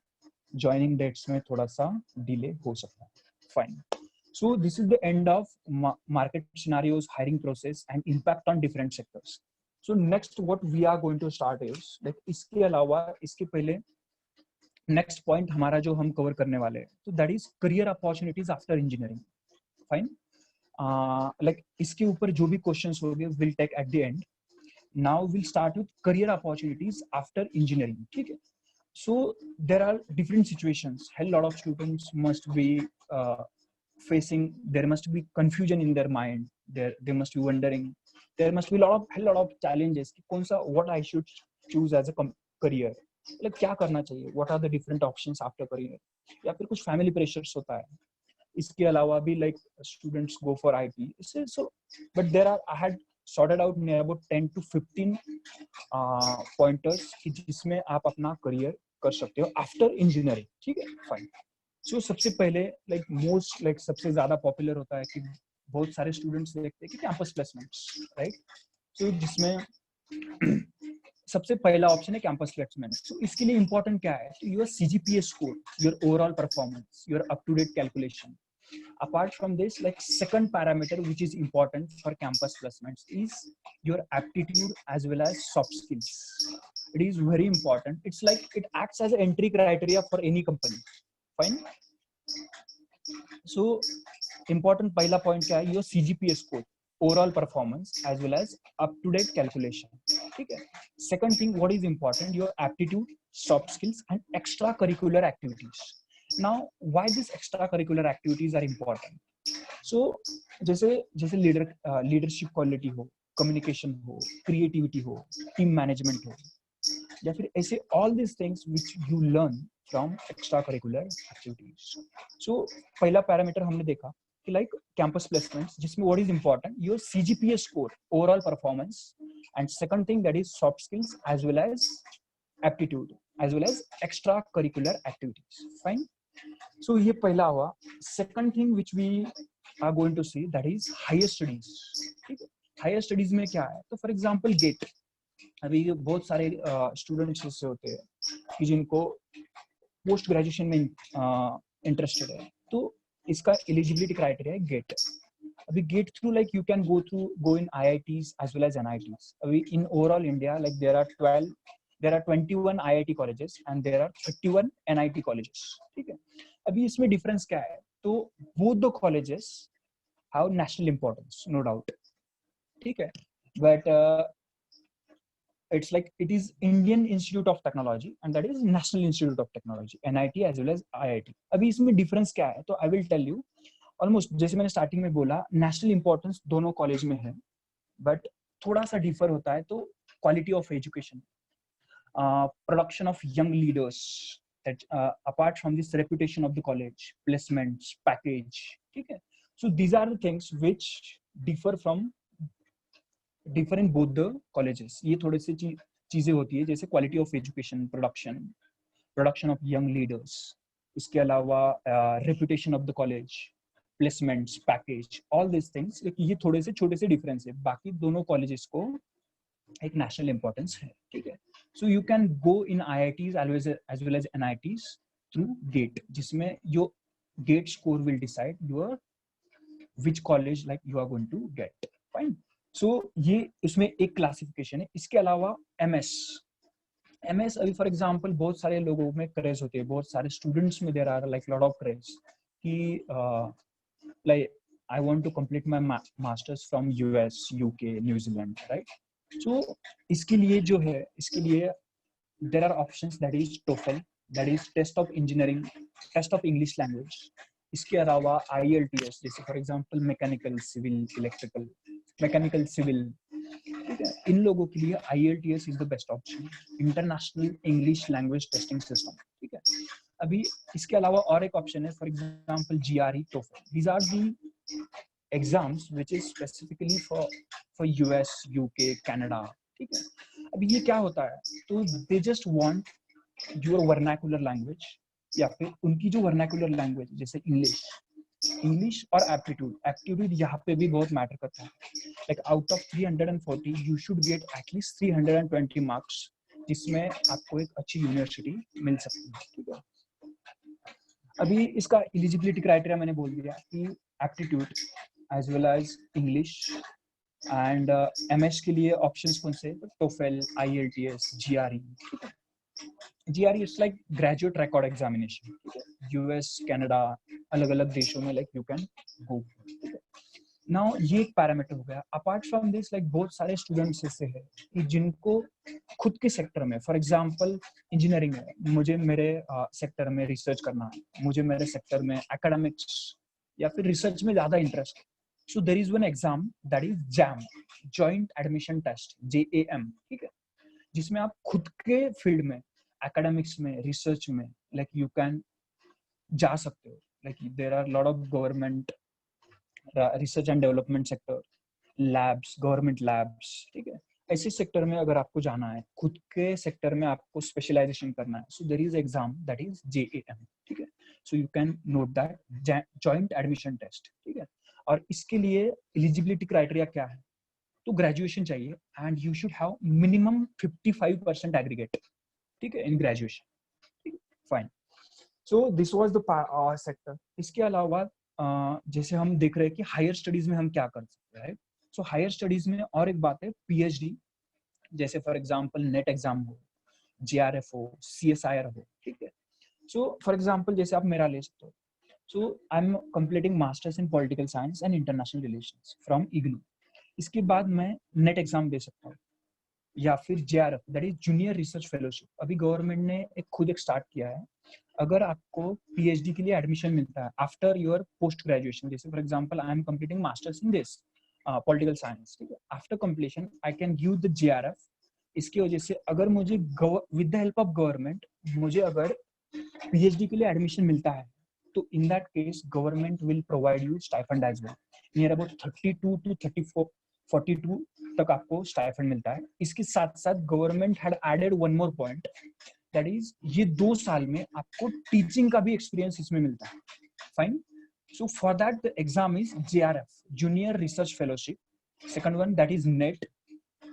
ज्वाइनिंग डेट्स में थोड़ा सा डिले हो सकता है. Fine. So this is the end of market scenarios, hiring process and impact on different sectors. So next what we are going to start is like इसके अलावा इसके पहले next point हमारा जो हम cover करने वाले हैं, तो that is career opportunities after engineering. Fine. Like इसके ऊपर जो भी questions होंगे we'll take at the end. Now we'll start with career opportunities after engineering. ठीक है. So there are different situations. A lot of students must be facing, there must be confusion in their mind, they must be wondering, there must be a lot of challenges कि कौन सा what I should choose as a career, like क्या करना चाहिए, what are the different options after career, या फिर कुछ family pressures होता है. इसके अलावा भी like students go for IT. So but there are, I had sorted out near about 10 to 15 pointers कि जिसमें आप अपना career कर सकते हो after engineering. ठीक है. Fine. So सबसे पहले like most like सबसे ज्यादा पॉपुलर होता है कि बहुत सारे स्टूडेंट्स देखते हैं कि कैंपस प्लेसमेंट्स, राइट. सो जिसमें सबसे पहला ऑप्शन है कैंपस प्लेसमेंट. तो इसके लिए इंपॉर्टेंट क्या है, your CGPA score, your overall performance, your up to date calculation. Apart from this, like second parameter which is important for campus placements is your aptitude as well as soft skills. It is very important. It's like it acts as an entry criteria for any company. Fine. So important पहला point क्या है, your CGPA score, overall performance as well as up to date calculation. ठीक है. Second thing what is important, your aptitude, soft skills and extracurricular activities. Now why these extracurricular activities are important? So जैसे leadership quality हो, communication हो, creativity हो, team management हो, या फिर ऐसे all these things which you learn from extracurricular activities. So पहला parameter हमने देखा कि like campus placements जिसमें what is important, your CGPA score, overall performance, and second thing that is soft skills as well as aptitude as well as extracurricular activities. Fine. So ये पहला हुआ. Second thing which we are going to see that is higher studies. ठीक है. Higher studies में क्या है, तो for example GATE, अभी बहुत सारे स्टूडेंट्स ऐसे होते हैं कि जिनको पोस्ट ग्रेजुएशन में इंटरेस्टेड है, तो इसका एलिजिबिलिटी क्राइटेरिया है गेट. अभी get through like you can go in IITs as well as NITs. अभी in overall India like there are 21 IIT colleges and there are 31 NIT colleges. ठीक है. अभी इसमें डिफरेंस क्या है, तो both the colleges have national importance, no doubt. ठीक है. But it's like it is Indian Institute of Technology and that is National Institute of Technology, NIT as well as IIT. अभी इसमें डिफरेंस क्या है, तो I will tell you. Almost जैसे मैंने starting में बोला, नेशनल इंपॉर्टेंस दोनों कॉलेज में है, बट थोड़ा सा डिफर होता है. तो quality of education, production of young leaders, apart from this reputation of the college, placements, package. ठीक है. So these are the things which differ in both the colleges. ये थोड़े से चीजें होती है, जैसे quality of education, production of young leaders, इसके अलावा reputation of the college, placements, package, all this things. ये थोड़े से छोटे से डिफरेंस है. बाकी दोनों कॉलेजेस को एक नेशनल इंपॉर्टेंस है. ठीक है. So you can go in IITs as well as NITs through GATE, जिसमें your GATE score will decide your which college like you are going to get. Fine. So ये उसमें एक classification है. इसके अलावा MS अभी फॉर एग्जांपल बहुत सारे लोगों में क्रेज होते हैं, बहुत सारे स्टूडेंट्स में there are like lot of craze कि like I want to complete my masters from US, UK, New Zealand, right? So इसके लिए जो है, इसके लिए there are options, that is TOEFL, that is test of engineering, test of English language. इसके अलावा IELTS, जैसे for example mechanical, civil, electrical, mechanical, civil, ठीक है, इन लोगों के लिए IELTS is the best option, international English language testing system, ठीक है। अभी इसके अलावा और एक ऑप्शन है, for example GRE, TOEFL, these are the exams which is specifically for US, UK, Canada, ठीक है। अभी ये क्या होता है, तो they just want your vernacular language, या फिर उनकी जो वर्नाकुलर लैंग्वेज जैसे इंग्लिश और एप्टीट्यूड यहाँ पे भी बहुत मैटर करता है। Like out of 340 you should get at least 320 marks, जिसमें आपको एक अच्छी यूनिवर्सिटी मिल सकती है, ठीक है। अभी इसका एलिजिबिलिटी क्राइटेरिया मैंने बोल दिया कि aptitude as well as English, and MS के लिए ऑप्शंस कौन से, TOEFL, IELTS, GRE, ठीक है। GRE is like graduate record examination, ठीक है। US, कनाडा, अलग अलग देशों में लाइक यू कैन गो, ठीक है। नाउ ये एक पैरामीटर हो गया। अपार्ट फ्रॉम दिस लाइक बहुत सारे स्टूडेंट्स ऐसे हैं कि जिनको खुद के सेक्टर में, फॉर एग्जांपल इंजीनियरिंग है, मुझे मेरे सेक्टर में रिसर्च करना है, मुझे मेरे सेक्टर में एकेडमिक्स या फिर रिसर्च में ज्यादा इंटरेस्ट है। So there is one exam that is JAM, joint admission test, JAM, ठीक है, जिसमें आप खुद के फील्ड में, एकेडमिक्स में, रिसर्च में लाइक यू कैन जा सकते हो। Like there are lot of government research and development sector, labs, government labs, ठीक है। ऐसे सेक्टर में अगर आपको जाना है, खुद के सेक्टर में आपको स्पेशलाइजेशन करना है, so there is exam that is JAM, ठीक है। So you can note that, joint admission test, ठीक है। और इसके लिए एलिजिबिलिटी क्राइटेरिया क्या है, तो ग्रेजुएशन चाहिए and you should have minimum 55% aggregate, ठीक है, इन ग्रेजुएशन, ठीक है, fine. So this was the sector. इसके अलावा जैसे हम देख रहे हैं कि हायर स्टडीज में हम क्या कर सकते हैं, सो हायर स्टडीज में और एक बात है PhD, जैसे फॉर एग्जांपल नेट एग्जाम हो, JRF हो, CSIR हो, ठीक है। सो फॉर एग्जांपल जैसे आप मेरा ले सकते हो, so I am completing masters in political science and international relations from IGNOU। इसके बाद मैं नेट एग्जाम दे सकता हूँ, या फिर JRF that is junior research fellowship, अभी गवर्नमेंट ने एक स्टार्ट किया है। अगर आपको PhD के लिए एडमिशन मिलता है आफ्टर योर पोस्ट ग्रेजुएशन, जैसे for example I am completing masters in this political science, ठीक है, after completion I can give the JRF। इसकी वजह से अगर मुझे with the help of government मुझे अगर PhD के लिए एडमिशन मिलता है, तो in that case government will provide you stipend as well, near about 32 to 34 42 तक आपको स्टाइपेंड मिलता है। इसके साथ साथ government had added one more point, that is ये 2 साल में आपको टीचिंग का भी एक्सपीरियंस इसमें मिलता है, fine. So for that the exam is JRF, junior research fellowship. Second one that is net,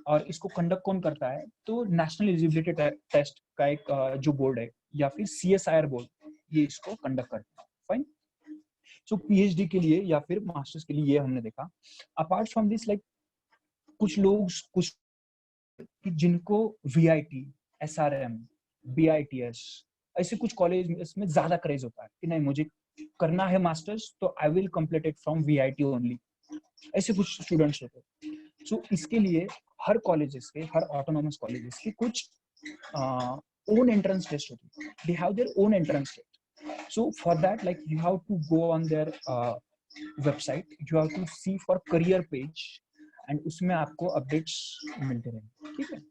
और इसको कंडक्ट कौन करता है, तो नेशनल एलिजिबिलिटी टेस्ट का एक जो बोर्ड है, या फिर CSIR बोर्ड, ये इसको कंडक्ट करता है, फाइन। सो PhD के लिए या फिर मास्टर्स के लिए ये हमने देखा। अपार्ट फ्रॉम दिस लाइक कुछ लोग कुछ जिनको VIT, SRM, BITS ऐसे कुछ कॉलेज में ज्यादा क्रेज होता है कि नहीं मुझे करना है मास्टर्स, तो I will complete it from VIT only, ऐसे कुछ स्टूडेंट्स होते हैं। सो इसके लिए हर कॉलेजेस के, हर ऑटोनॉमस कॉलेजेस की कुछ ओन एंट्रेंस टेस्ट होती है, they have their own entrance test. So for that like you have to go on their website, you have to see for career page, and उसमें आपको updates मिलते रहेंगे, ठीक है।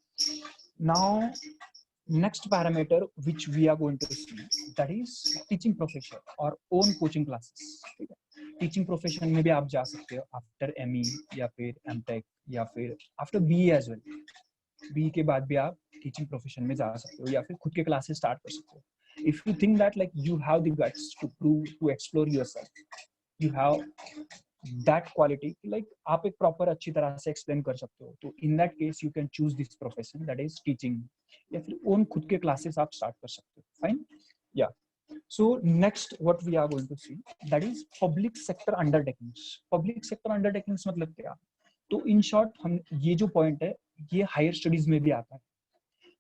Now next parameter which we are going to see, that is teaching profession or own coaching classes, ठीक है। Teaching profession में भी आप जा सकते हो आफ्टर ME या फिर MTech या फिर आफ्टर BE एज वेल। BE के बाद भी आप टीचिंग प्रोफेशन में जा सकते हो या फिर खुद के क्लासेस स्टार्ट कर सकते हो। If you think that like you have the guts to prove, to explore yourself, you have that quality, like आप एक प्रॉपर अच्छी तरह से एक्सप्लेन कर सकते हो, तो in that case you can choose this profession, that is teaching, या फिर ओन खुद के क्लासेस आप स्टार्ट कर सकते हो, फाइन। या so next what we are going to see, that is public sector undertakings. Public sector undertakings मतलब क्या, तो इन शॉर्ट हम ये जो पॉइंट है ये हायर स्टडीज में भी आता है,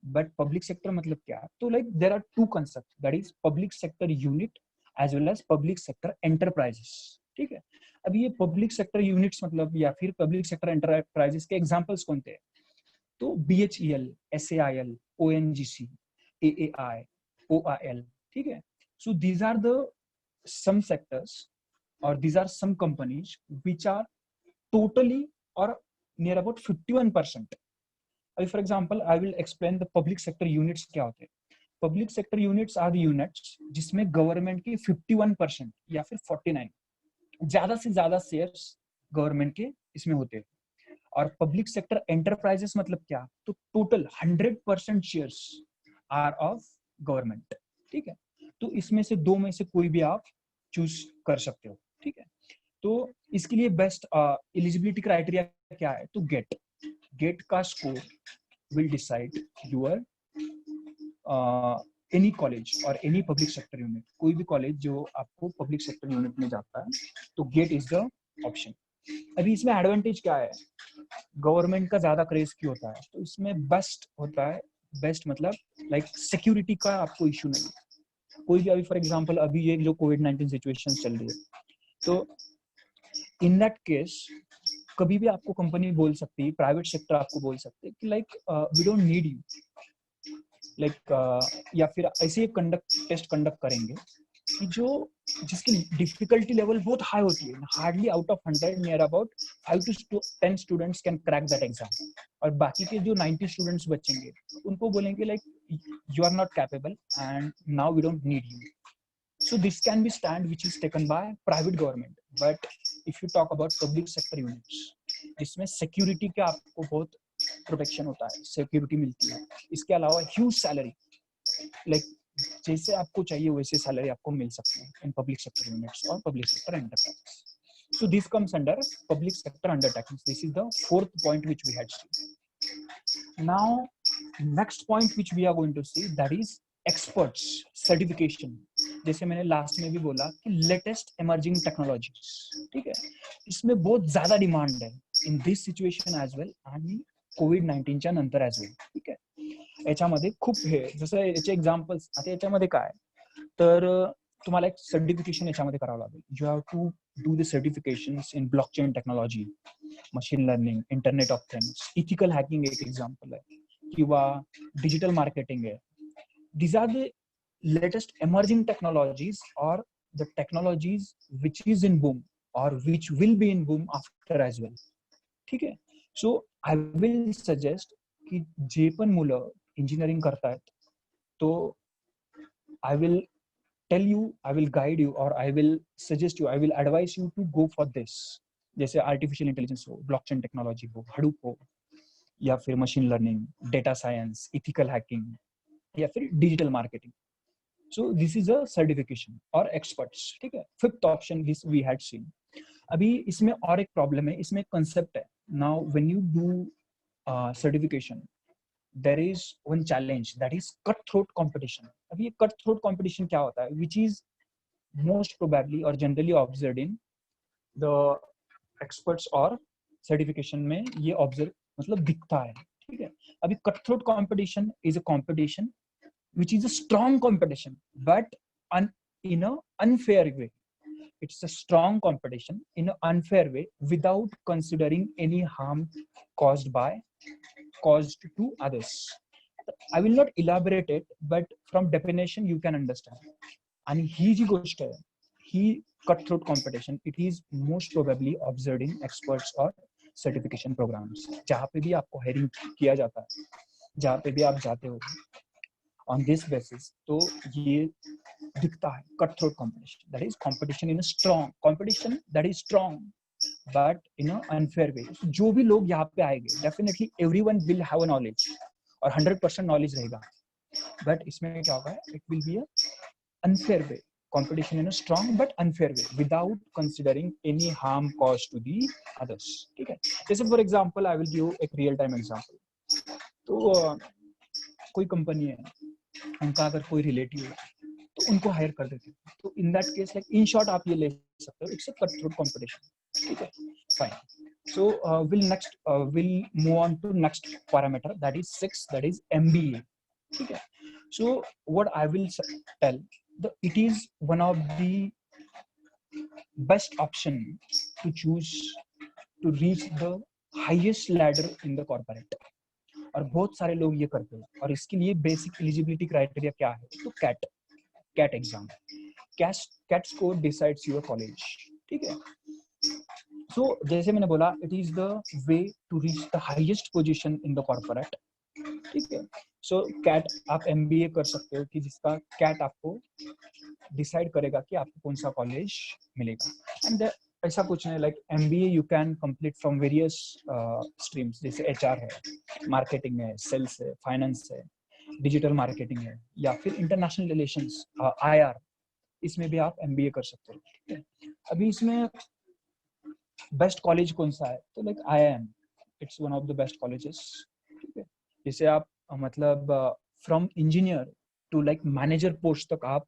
बट पब्लिक सेक्टर मतलब क्या, तो like there are two concept, that is public sector unit as well as public sector enterprises, ठीक है। अभी ये पब्लिक सेक्टर यूनिट्स मतलब या फिर पब्लिक सेक्टर एंटरप्राइजेस के एग्जांपल्स कौन थे? तो BHEL, SAIL, ONGC, AAI, OIL, ठीक है। So these are the some sectors or these are some companies which are totally or near about 51%. अभी for example I will explain the public sector units क्या होते हैं। Public sector units are the units जिसमें government की 51% या फिर 49 ज्यादा से ज्यादा शेयर्स गवर्नमेंट के इसमें होते हैं। और पब्लिक सेक्टर एंटरप्राइजेस मतलब क्या? तो total 100% shares are of government, ठीक है। तो इसमें से दो में से कोई भी आप चूज कर सकते हो, ठीक है। तो इसके लिए बेस्ट एलिजिबिलिटी क्राइटेरिया क्या है? तो गेट का score will decide your any college और एनी पब्लिक सेक्टर यूनिट, कोई भी कॉलेज जो आपको पब्लिक सेक्टर यूनिट में जाता है तो गेट इज द ऑप्शन। अभी इसमें एडवांटेज क्या है? गवर्नमेंट का ज्यादा क्रेज क्यों होता है? तो इसमें बेस्ट होता है, बेस्ट मतलब लाइक सिक्योरिटी का आपको इशू नहीं है। कोई भी अभी फॉर एग्जांपल अभी ये जो कोविड-19 सिचुएशन चल रही है, तो इन दैट केस कभी भी आपको कंपनी बोल सकती है, प्राइवेट सेक्टर आपको बोल सकते हैं कि like we don't need you, like या फिर ऐसे टेस्ट कंडक्ट करेंगे कि जो जिसकी डिफिकल्टी लेवल बहुत हाई होती है, hardly out of 100 near about 5 to 10 students can crack that exam, और बाकी के जो 90 स्टूडेंट्स बचेंगे उनको बोलेंगे like you are not capable and now we don't need you. So this can be stand which is taken by private government, but if you talk about public sector units, इसमें security का आपको बहुत protection होता है, security मिलती है। इसके अलावा ह्यूज सैलरी, लाइक जैसे आपको चाहिए वैसे सैलरी आपको मिल सकती है इन पब्लिक सेक्टर यूनिट्स और public sector enterprises. So this comes under public sector undertakings. This is the fourth point which we had seen. Now next point which we are going to see, that is experts certification. जैसे मैंने last में भी बोला कि latest emerging technologies, ठीक है, इसमें बहुत ज्यादा डिमांड है in this situation as well आणि कोविड-19च्या नंतर एज वेल, ठीक आहे। याच्यामध्ये खूप हे जसं याचे एक्झाम्पल्स, आता याच्यामध्ये काय तर तुम्हाला एक सर्टिफिकेशन याच्यामध्ये करावं लागेल। You have to do the certifications in blockchain technology, machine learning, internet of things, ethical hacking एक एक्झाम्पल आहे, किंवा डिजिटल मार्केटिंग आहे। These are the latest emerging technologies or the technologies which is in boom or which will be in boom after as well, ठीक है। So I will suggest कि जे पण मुलं engineering करतायत तो I will tell you, I will guide you or I will suggest you, I will advise you to go for this। जैसे artificial intelligence हो, blockchain technology हो, हडूप हो, या फिर machine learning, data science, ethical hacking, या फिर digital marketing. So this is a certification और experts, ठीक है। Fifth option this we had seen. अभी इसमें और एक प्रॉब्लम है, इसमें कंसेप्ट है। Now when you do certification there is one challenge, that is cut throat competition. अभी ये कट थ्रोट कंपटीशन क्या होता है, विच इज मोस्ट प्रोबेबली और generally observed in the experts और सर्टिफिकेशन में ये ऑब्जर्व मतलब दिखता है, ठीक है। अभी cut throat competition is a competition which is a strong competition but in an unfair way. It's a strong competition in an unfair way without considering any harm caused to others. I will not elaborate it, but from definition you can understand. And ही जी गोष्ट है, ही cutthroat competition, it is most probably observed in experts or certification programs, जहाँ पे भी आपको hiring किया जाता है, जहाँ पे भी आप जाते हो on this basis, तो ये दिखता है cut throat competition, that is competition in a strong competition, that is strong but in a unfair way. जो भी लोग यहाँ पे आएंगे definitely everyone will have a knowledge और 100% नॉलेज रहेगा, बट इसमें क्या होगा, it will be a unfair way, competition in a strong but unfair way without considering any harm cause to the others, ठीक है। जैसे for example I will give एक real time example. तो कोई कंपनी है, उनका अगर कोई रिलेटिव है तो उनको हायर कर देते हैं, तो in that case like in short आप ये ले सकते हो, it's a cut throat competition, ठीक है, fine. So will move on to next parameter, that is 6, that is MBA, ठीक है। So what I will tell, it is one of the best option to choose to reach the highest ladder in the corporate. और बहुत सारे लोग ये करते हैं, और इसके लिए बेसिक एलिजिबिलिटी क्राइटेरिया क्या है, तो CAT exam, CAT score decides your college, ठीक है। सो जैसे मैंने बोला, it is the way to reach the highest position in the corporate, ठीक है। सो कैट आप एमबीए कर सकते हो कि जिसका कैट आपको डिसाइड करेगा कि आपको कौन सा कॉलेज मिलेगा। एंड ऐसा कुछ नहीं, like MBA you can complete from various streams, जैसे एचआर है, मार्केटिंग है, सेल्स है, फाइनेंस है, डिजिटल मार्केटिंग है, या फिर इंटरनेशनल रिलेशंस, आईआर, इसमें भी आप एमबीए कर सकते हो, ठीक है। अभी इसमें बेस्ट कॉलेज कौन सा है, तो like IIM, it's one of the best colleges, ठीक है। जैसे आप मतलब from engineer to like manager post तक आप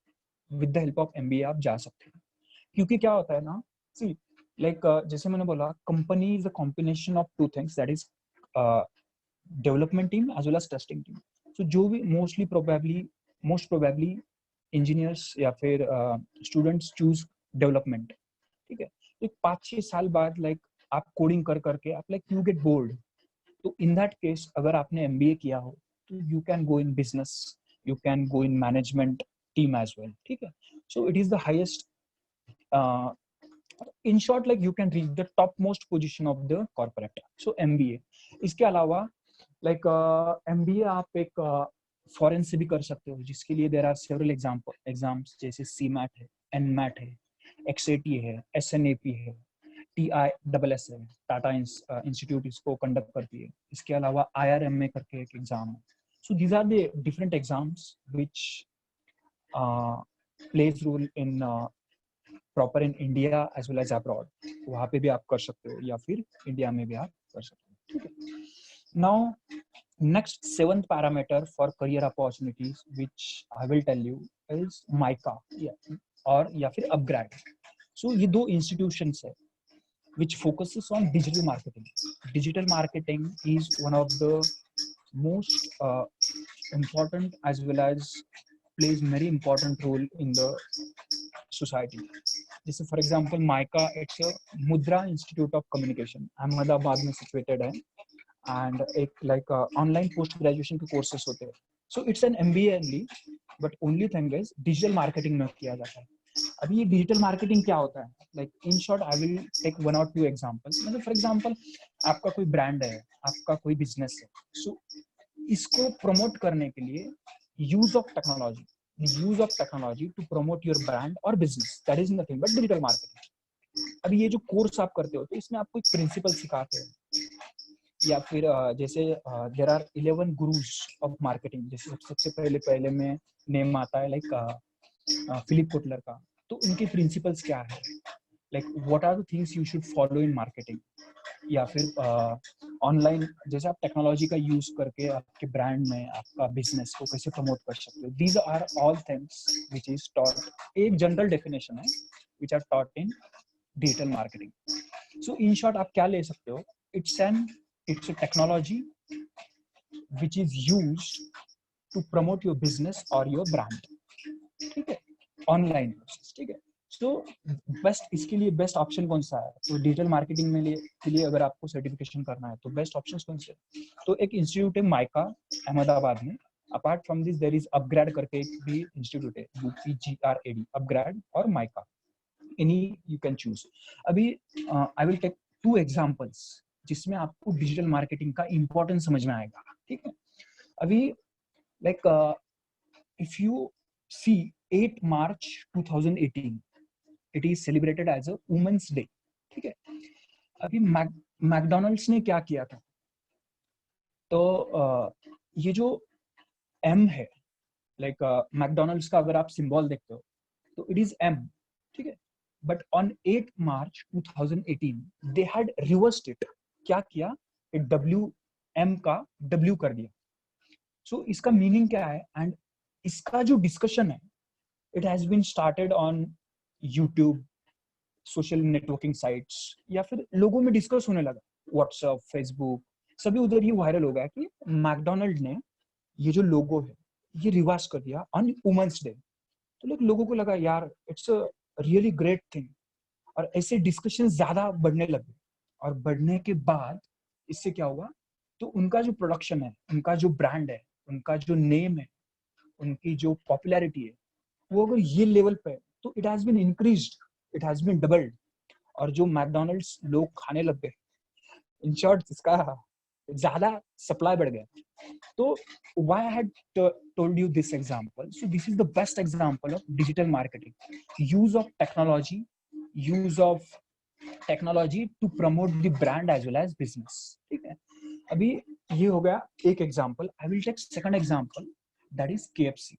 with the help of MBA आप जा सकते हैं। क्योंकि क्या होता है ना, सी लाइक जैसे मैंने बोला, company is a combination of two things, that is development team as well as testing team. So जो भी मोस्ट प्रोबेबली इंजीनियर्स या फिर स्टूडेंट्स चूज डेवलपमेंट, ठीक है। तो 5-6 साल बाद लाइक आप कोडिंग कर करके आप लाइक यू गेट बोर्ड, तो इन दैट केस अगर आपने एमबीए किया हो तो you can go in business, you can go in management team as well, ठीक है। So it is the highest, in short, like you can reach the topmost position of the corporate. So MBA, इसके अलावा like MBA आप एक foreign से भी कर सकते हो, जिसके लिए there are several exams, जैसे CMAT है, NMAT है, XAT है, SNAP है, TISS है, टाटा इंस्टीट्यूट इसको कंडक्ट करती है। इसके अलावा IRMA करके एक एग्जाम है। So these are the different exams which plays role in proper in India as well as abroad. वहाँ पे भी आप कर सकते हो, या फिर इंडिया में भी आप कर सकते हो, ठीक है। Now next 7th parameter for career opportunities which I will tell you is MICA, और या फिर अपग्रेड। सो ये दो इंस्टीट्यूशंस है which focuses on digital marketing. Digital marketing is one of the most important as well as plays very important role in the society. जैसे for example mica, it's a मुद्रा institute of communication, Ahmedabad में situated है, and एक like online post graduation के courses होते हैं। So it's an MBA only, but only thing is digital marketing में किया जाता है। अभी ये डिजिटल मार्केटिंग क्या होता है, like in short I will take 1 or 2 examples. मतलब फॉर एग्जांपल आपका कोई ब्रांड है, आपका कोई बिजनेस है, सो इसको प्रमोट करने के लिए use of technology, to promote your brand or business, that is nothing but digital marketing. अभी ये जो कोर्स आप करते हो, तो इसमें आपको एक प्रिंसिपल सिखाते हैं, या फिर जैसे there are 11 gurus of marketing. जैसे सबसे पहले में नेम आता है लाइक फिलिप कोटलर का, तो उनके प्रिंसिपल्स क्या है, like what are the things you should follow in marketing. या फिर ऑनलाइन जैसे आप टेक्नोलॉजी का यूज करके आपके ब्रांड में आपका बिजनेस को कैसे प्रमोट कर सकते हो। These are all things which is taught, एक जनरल डेफिनेशन है which are taught in digital marketing. So in short आप क्या ले सकते हो, it's a technology which is used to promote your business और योर ब्रांड, ठीक है, ऑनलाइन, ठीक है। तो बेस्ट, इसके लिए बेस्ट ऑप्शन कौन सा है, तो डिजिटल मार्केटिंग में के लिए अगर आपको सर्टिफिकेशन करना है तो बेस्ट ऑप्शन कौन से, तो एक इंस्टीट्यूट है माइका अहमदाबाद में। Apart from this there is upGrad करके एक भी इंस्टीट्यूट है, UPGRAD, अपग्रेड और MICA, any you can choose. अभी आई विल टेक 2 एग्जांपल्स जिसमें आपको डिजिटल मार्केटिंग का इंपॉर्टेंस समझ में आएगा, ठीक है। अभी like if you see 8 March 2018 it is celebrated as a women's day, ठीक है। अभी मैकडोनल्ड्स ने क्या किया था, तो ये जो M है, लाइक मैकडोनल्ड्स का अगर आप सिंबल देखते हो तो इट इज M, ठीक है। But on 8 March 2018 they had reversed it. क्या किया, M का W कर दिया। सो इसका मीनिंग क्या है, एंड इसका जो डिस्कशन है, it has been started on YouTube, social networking sites, या फिर लोगों में डिस्कस होने लगा, व्हाट्सएप, फेसबुक, सभी उधर ये वायरल हो गया कि मैकडोनल्ड ने ये जो लोगो है ये रिवर्स कर दिया ऑन वुमेन्स डे। तो लोगों को लगा यार it's a really great thing, और ऐसे डिस्कशन ज्यादा बढ़ने लगे, और बढ़ने के बाद इससे क्या हुआ, तो उनका जो प्रोडक्शन है, उनका जो ब्रांड है, उनका जो नेम है, उनकी जो पॉपुलैरिटी है, वो अगर ये लेवल पे है, तो it has been increased, it has been doubled. और जो मैकडॉनल्ड्स लोग खाने लग गए, इन शॉर्ट इसका ज्यादा सप्लाई बढ़ गया। तो why I had told you this example, so this is the best example of digital marketing, use of technology to promote the brand as well as business, ठीक है। अभी ये हो गया एक example. I will take second example, that is KFC।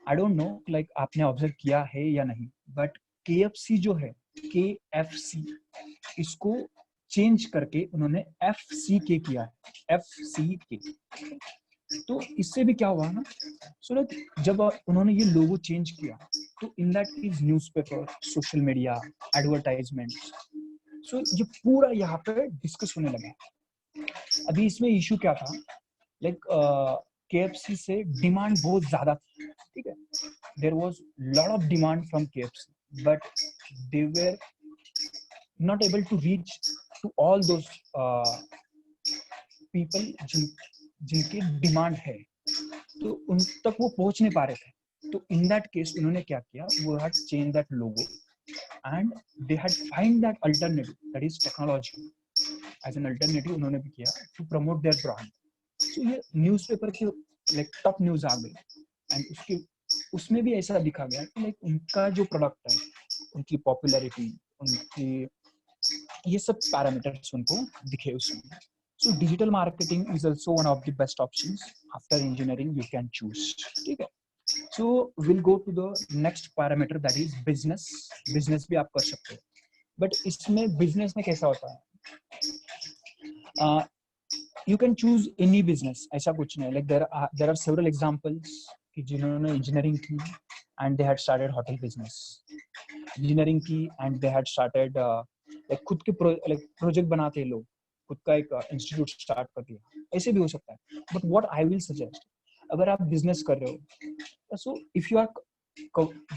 I don't know like आपने observe किया है या नहीं, बट KFC जो है, KFC, इसको चेंज करके उन्होंने FCK किया है, FCK। तो इससे भी क्या हुआ ना, सो जब उन्होंने ये लोगो चेंज किया, तो in that is newspaper, social media, advertisement, so ये पूरा यहाँ पे डिस्कस होने लगा। अभी इसमें इशू क्या था, लाइक KFC से डिमांड बहुत ज्यादा थी, ठीक है। There was lot of demand from KFC, but they were not able to reach to all those people जिनकी डिमांड है, तो उन तक वो पहुंच नहीं पा रहे थे। तो इन दैट केस उन्होंने क्या किया, वो had change that logo and they had find that alternative, that is technology as an alternative उन्होंने भी किया टू प्रमोट देयर ब्रांड। तो ये न्यूज़पेपर की लाइक टॉप न्यूज आ गई, एंड उसमें भी ऐसा दिखा गया कि लाइक उनका जो प्रोडक्ट है, उनकी पॉपुलैरिटी, उनकी ये सब पैरामीटर्स उनको दिखे उसमें। So digital marketing is also one of the best options after engineering you can choose, ठीक है। So we'll go to the next parameter, that is business। business भी आप कर सकते हो, but इसमें business में कैसा होता है, you can choose any business, ऐसा कुछ नहीं। like there are several examples कि जिन्होंने engineering की and they had started hotel business, engineering की and they had started like खुद के प्रोजेक्ट बनाते हैं लोग, खुद का एक इंस्टीट्यूट स्टार्ट कर दिया, ऐसे भी हो सकता है। But what I will suggest, अगर आप बिजनेस कर रहे हो, so if you are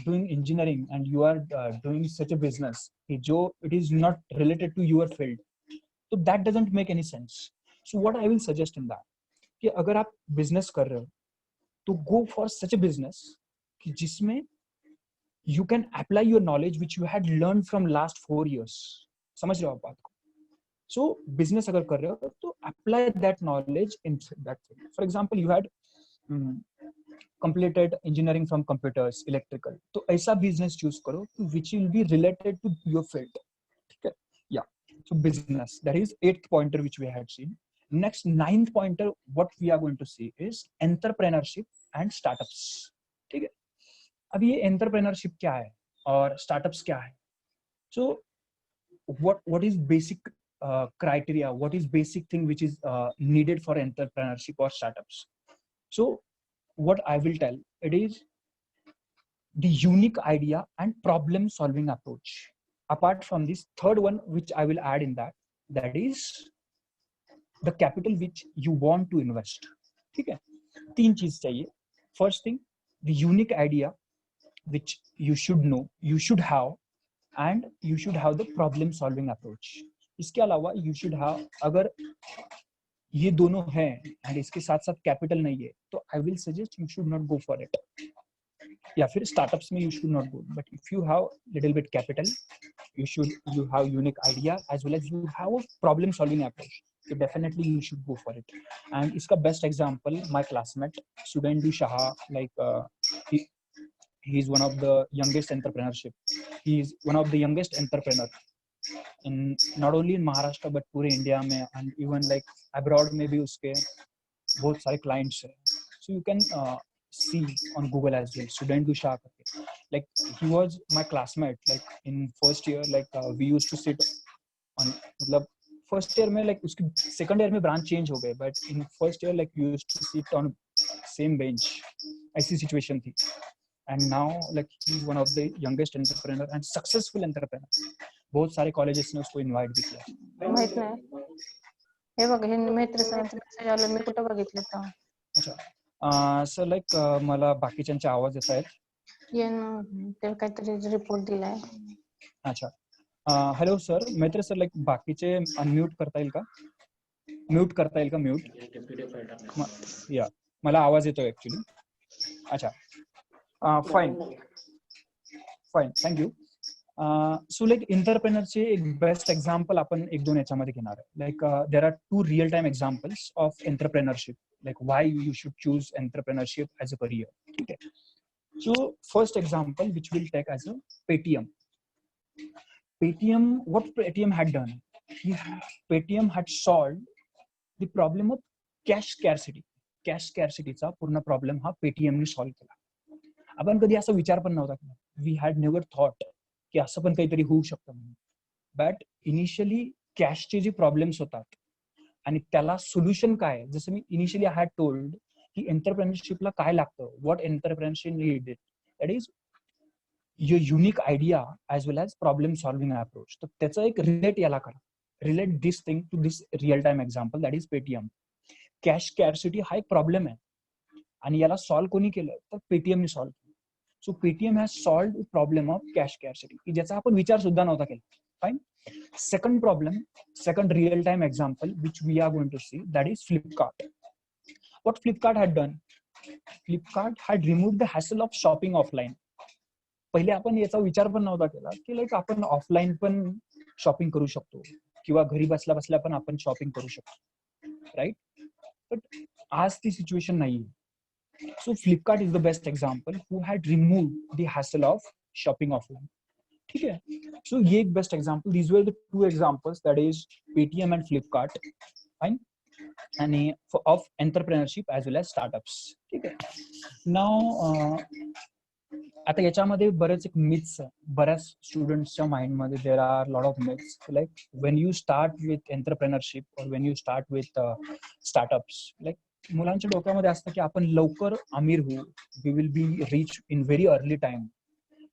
doing engineering and you are doing such a business जो it is not related to your field, तो that doesn't make any sense. So what I will suggest in that, कि अगर आप business कर रहे हो, तो go for such a business कि जिसमें you can apply your knowledge which you had learned from last 4 years, समझ रहे हो आप बात को। so business अगर कर रहे हो, तो apply that knowledge in that field। for example you had completed engineering from computers, electrical, तो ऐसा business choose करो which will be related to your field, ठीक है। yeah, so business, that is 8th pointer which we had seen। next 9th pointer what we are going to see is entrepreneurship and startups, ठीक है। अब ये entrepreneurship क्या है और startups क्या है, so what is basic criteria, what is basic thing which is needed for entrepreneurship or startups। so what I will tell, it is the unique idea and problem solving approach। apart from this, third one which I will add in that, that is the capital which you want to invest, ठीक है। 3 चीज चाहिए। first thing, the unique idea which you should know, you should have, and you should have the problem solving approach। इसके अलावा you should have, अगर ये दोनों हैं and इसके साथ साथ कैपिटल नहीं है, तो I will suggest you should not go for it। या फिर स्टार्टअप्स में you should not go, but if you have little bit capital, you have unique idea as well as you have a problem solving approach, so definitely you should go for it। and इसका best example, my classmate Subhendu Shah, like he is one of the youngest entrepreneurship, he is one of the youngest entrepreneur in not only in Maharashtra but पूरे India में, and even like abroad में भी उसके बहुत सारे clients हैं। so you can see on Google as well, Subhendu Shah करके, like he was my classmate, like in first year, like we used to sit on, मतलब first year में like उसकी second year में branch change हो गए, but in first year like we used to sit on same bench, ऐसी situation थी। and now like he is one of the youngest entrepreneur and successful entrepreneur। बहुत सारे colleges ने उसको invite भी किया। माहित नाही, हे बघ हे मित्राचं मेसेज आलं, मी कुठं बघितलं तर। अच्छा, सर लाईक मला बाकीच्यांचे आवाज येत आहेत, ये ना ते काहीतरी रिपोर्ट दिलाय। अच्छा हॅलो सर, मैत्र सर लाईक बाकीचे अनम्यूट करता येईल का? म्यूट करता येईल का? म्यूट या मला आवाज येतोय ऍक्च्युली. अच्छा fine fine thank you. So like एंटरप्रेनरचे एक बेस्ट एक्झाम्पल आपण एक दोन याच्यामध्ये घेणार आहे. Like there are 2 real time examples of entrepreneurship, like why you should choose entrepreneurship as a career. ठीक आहे. So first example which we'll take as a Paytm. What Paytm had done, Paytm had solved the problem of cash scarcity. Cash scarcity चा पूर्ण problem हा Paytm ने solve केला. आपण कधी असा विचार पण नव्हता केला. वी हॅड नेव्हर थॉट की असं पण काहीतरी होऊ शकतं म्हणून. बट इनिशियली कॅशचे जे प्रॉब्लेम्स होतात आणि त्याला सोल्युशन काय, जसं मी इनिशियली आय हॅड टोल्ड की एंटरप्रेन्योरशिपला काय लागतं, what entrepreneurship need, that is your unique idea as well as problem solving approach. तर त्याचं एक रिलेट याला करा, relate this thing to this real time example that is Paytm. Cash scarcity हा एक प्रॉब्लेम आहे आणि याला सॉल्व्ह कोणी केलं तर पेटीएमने सॉल्व्ह केलं. So Paytm has solved problem of cash scarcity की ज्याचा आपण विचार सुद्धा नव्हता केला. Fine. Second problem, second real-time example which we are going to see, that is Flipkart. What Flipkart had done? Flipkart had removed the hassle of shopping offline. पहिले आपण याचा विचार पण नव्हता केला की लाईक आपण ऑफलाईन पण शॉपिंग करू शकतो किंवा घरी बसल्या बसल्या पण आपण शॉपिंग करू शकतो, राईट? बट आज ती सिच्युएशन नाहीये. So Flipkart is the best example who had removed the hassle of shopping offline. ठीक आहे. सो ये एक best example, these were the 2 examples, that is Paytm and Flipkart, fine, आणि of entrepreneurship as well as startups. ठीक आहे. नाव आता याच्यामध्ये बरेच एक मिथ्स आहे, बऱ्याच स्टुडंट्सच्या माइंडमध्ये there are lot of myths. Like when you start with entrepreneurship और when you start with startups, like मुलांच्या डोक्यामध्ये असतं की आपण लवकर अमीर होऊ, we will be rich in very early time,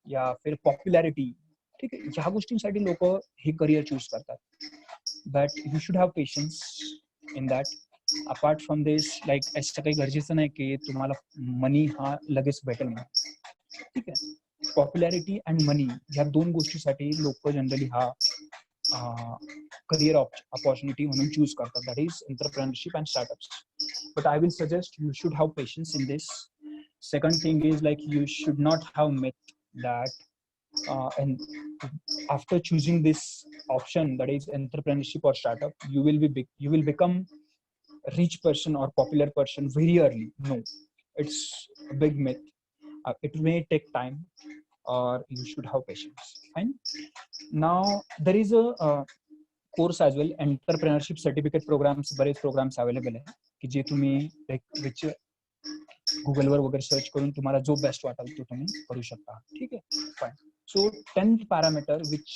या फिर पॉप्युलॅरिटी. ठीक आहे. ह्या गोष्टींसाठी लोक हे करिअर चूज करतात. But you should have patience in that. Apart from this, like असं काही गरजेचं नाही की तुम्हाला मनी हा लगेच भेटेल म्हणून. ठीक आहे. पॉप्युलॅरिटी अँड मनी ह्या 2 गोष्टीसाठी लोक जनरली हा करिअर ऑपॉर्च्युनिटी म्हणून चूज करतात, that is entrepreneurship and startups. But I will suggest you should have patience in this. Second thing is like you should not have myth that and after choosing this option, that is entrepreneurship or startup, you will become a rich person or popular person very early. No, it's a big myth. It may take time or you should have patience. Fine. Now there is a course as well, entrepreneurship certificate programs, बरेच programs available आहे की जे तुम्ही like which गुगलवर वगैरे search करून तुम्हाला जो best वाटेल तो तुम्ही करू शकता. ठीक आहे. Fine. So 10th parameter which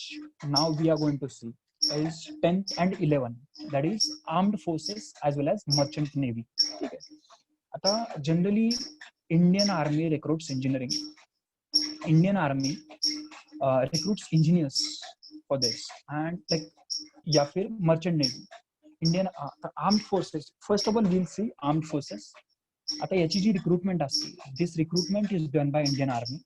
now we are going to see is 10th and 11th, that is armed forces as well as merchant navy. ठीक आहे. आता generally Indian army recruits engineering, Indian army recruits engineers for this and like या फिर merchant navy. Indian armed forces, first of all will see armed forces. आता याची जी recruitment असते, this recruitment is done by Indian army.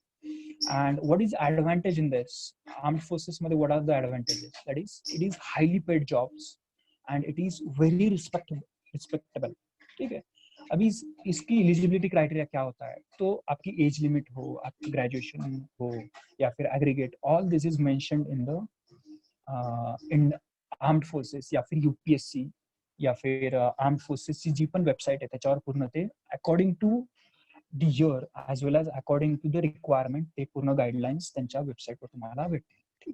And what is advantage in this armed forces मध्ये, what are the advantages? That is, it is highly paid jobs and it is very respectable. ठीक है. अभी इसकी eligibility criteria क्या होता है, तो आपकी एज लिमिट हो, आपकी ग्रेजुएशन हो या फिर aggregate, all this is mentioned in the in armed forces या फिर यूपीएससी या फिर आर्म्ड फोर्सेसची जी पण वेबसाईट आहे त्याच्यावर पूर्ण ते according to the year as well as according to the requirement ते पूर्ण गाइडलाइन्स त्यांच्या वेबसाईटवर तुम्हाला भेटतील.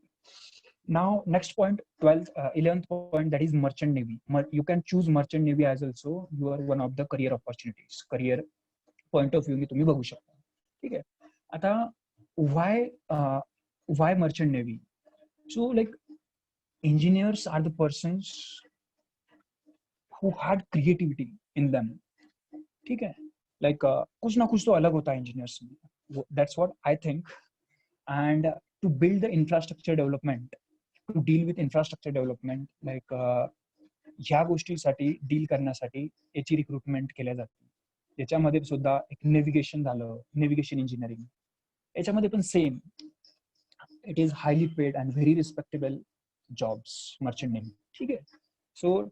Now next point, 11th point, that is merchant navy. You can choose merchant navy as also you are one of the career opportunities, career point of view ने तुम्ही बघू शकता. ठीक आहे. आता why merchant navy? So like engineers are the persons who had creativity in them. ठीक है. Like कुछ ना कुछ तो अलग होता है इंजीनियर्स में. That's what I think. And to build the infrastructure development, to deal with infrastructure development, like ह्या गोष्टीसाठी डील करण्यासाठी याची रिक्रुटमेंट केल्या जाते. याच्यामध्ये सुद्धा एक नेव्हिगेशन झालं, नेव्हिगेशन इंजिनिअरिंग, याच्यामध्ये पण same it is highly paid and very respectable jobs, merchant navy. Okay, so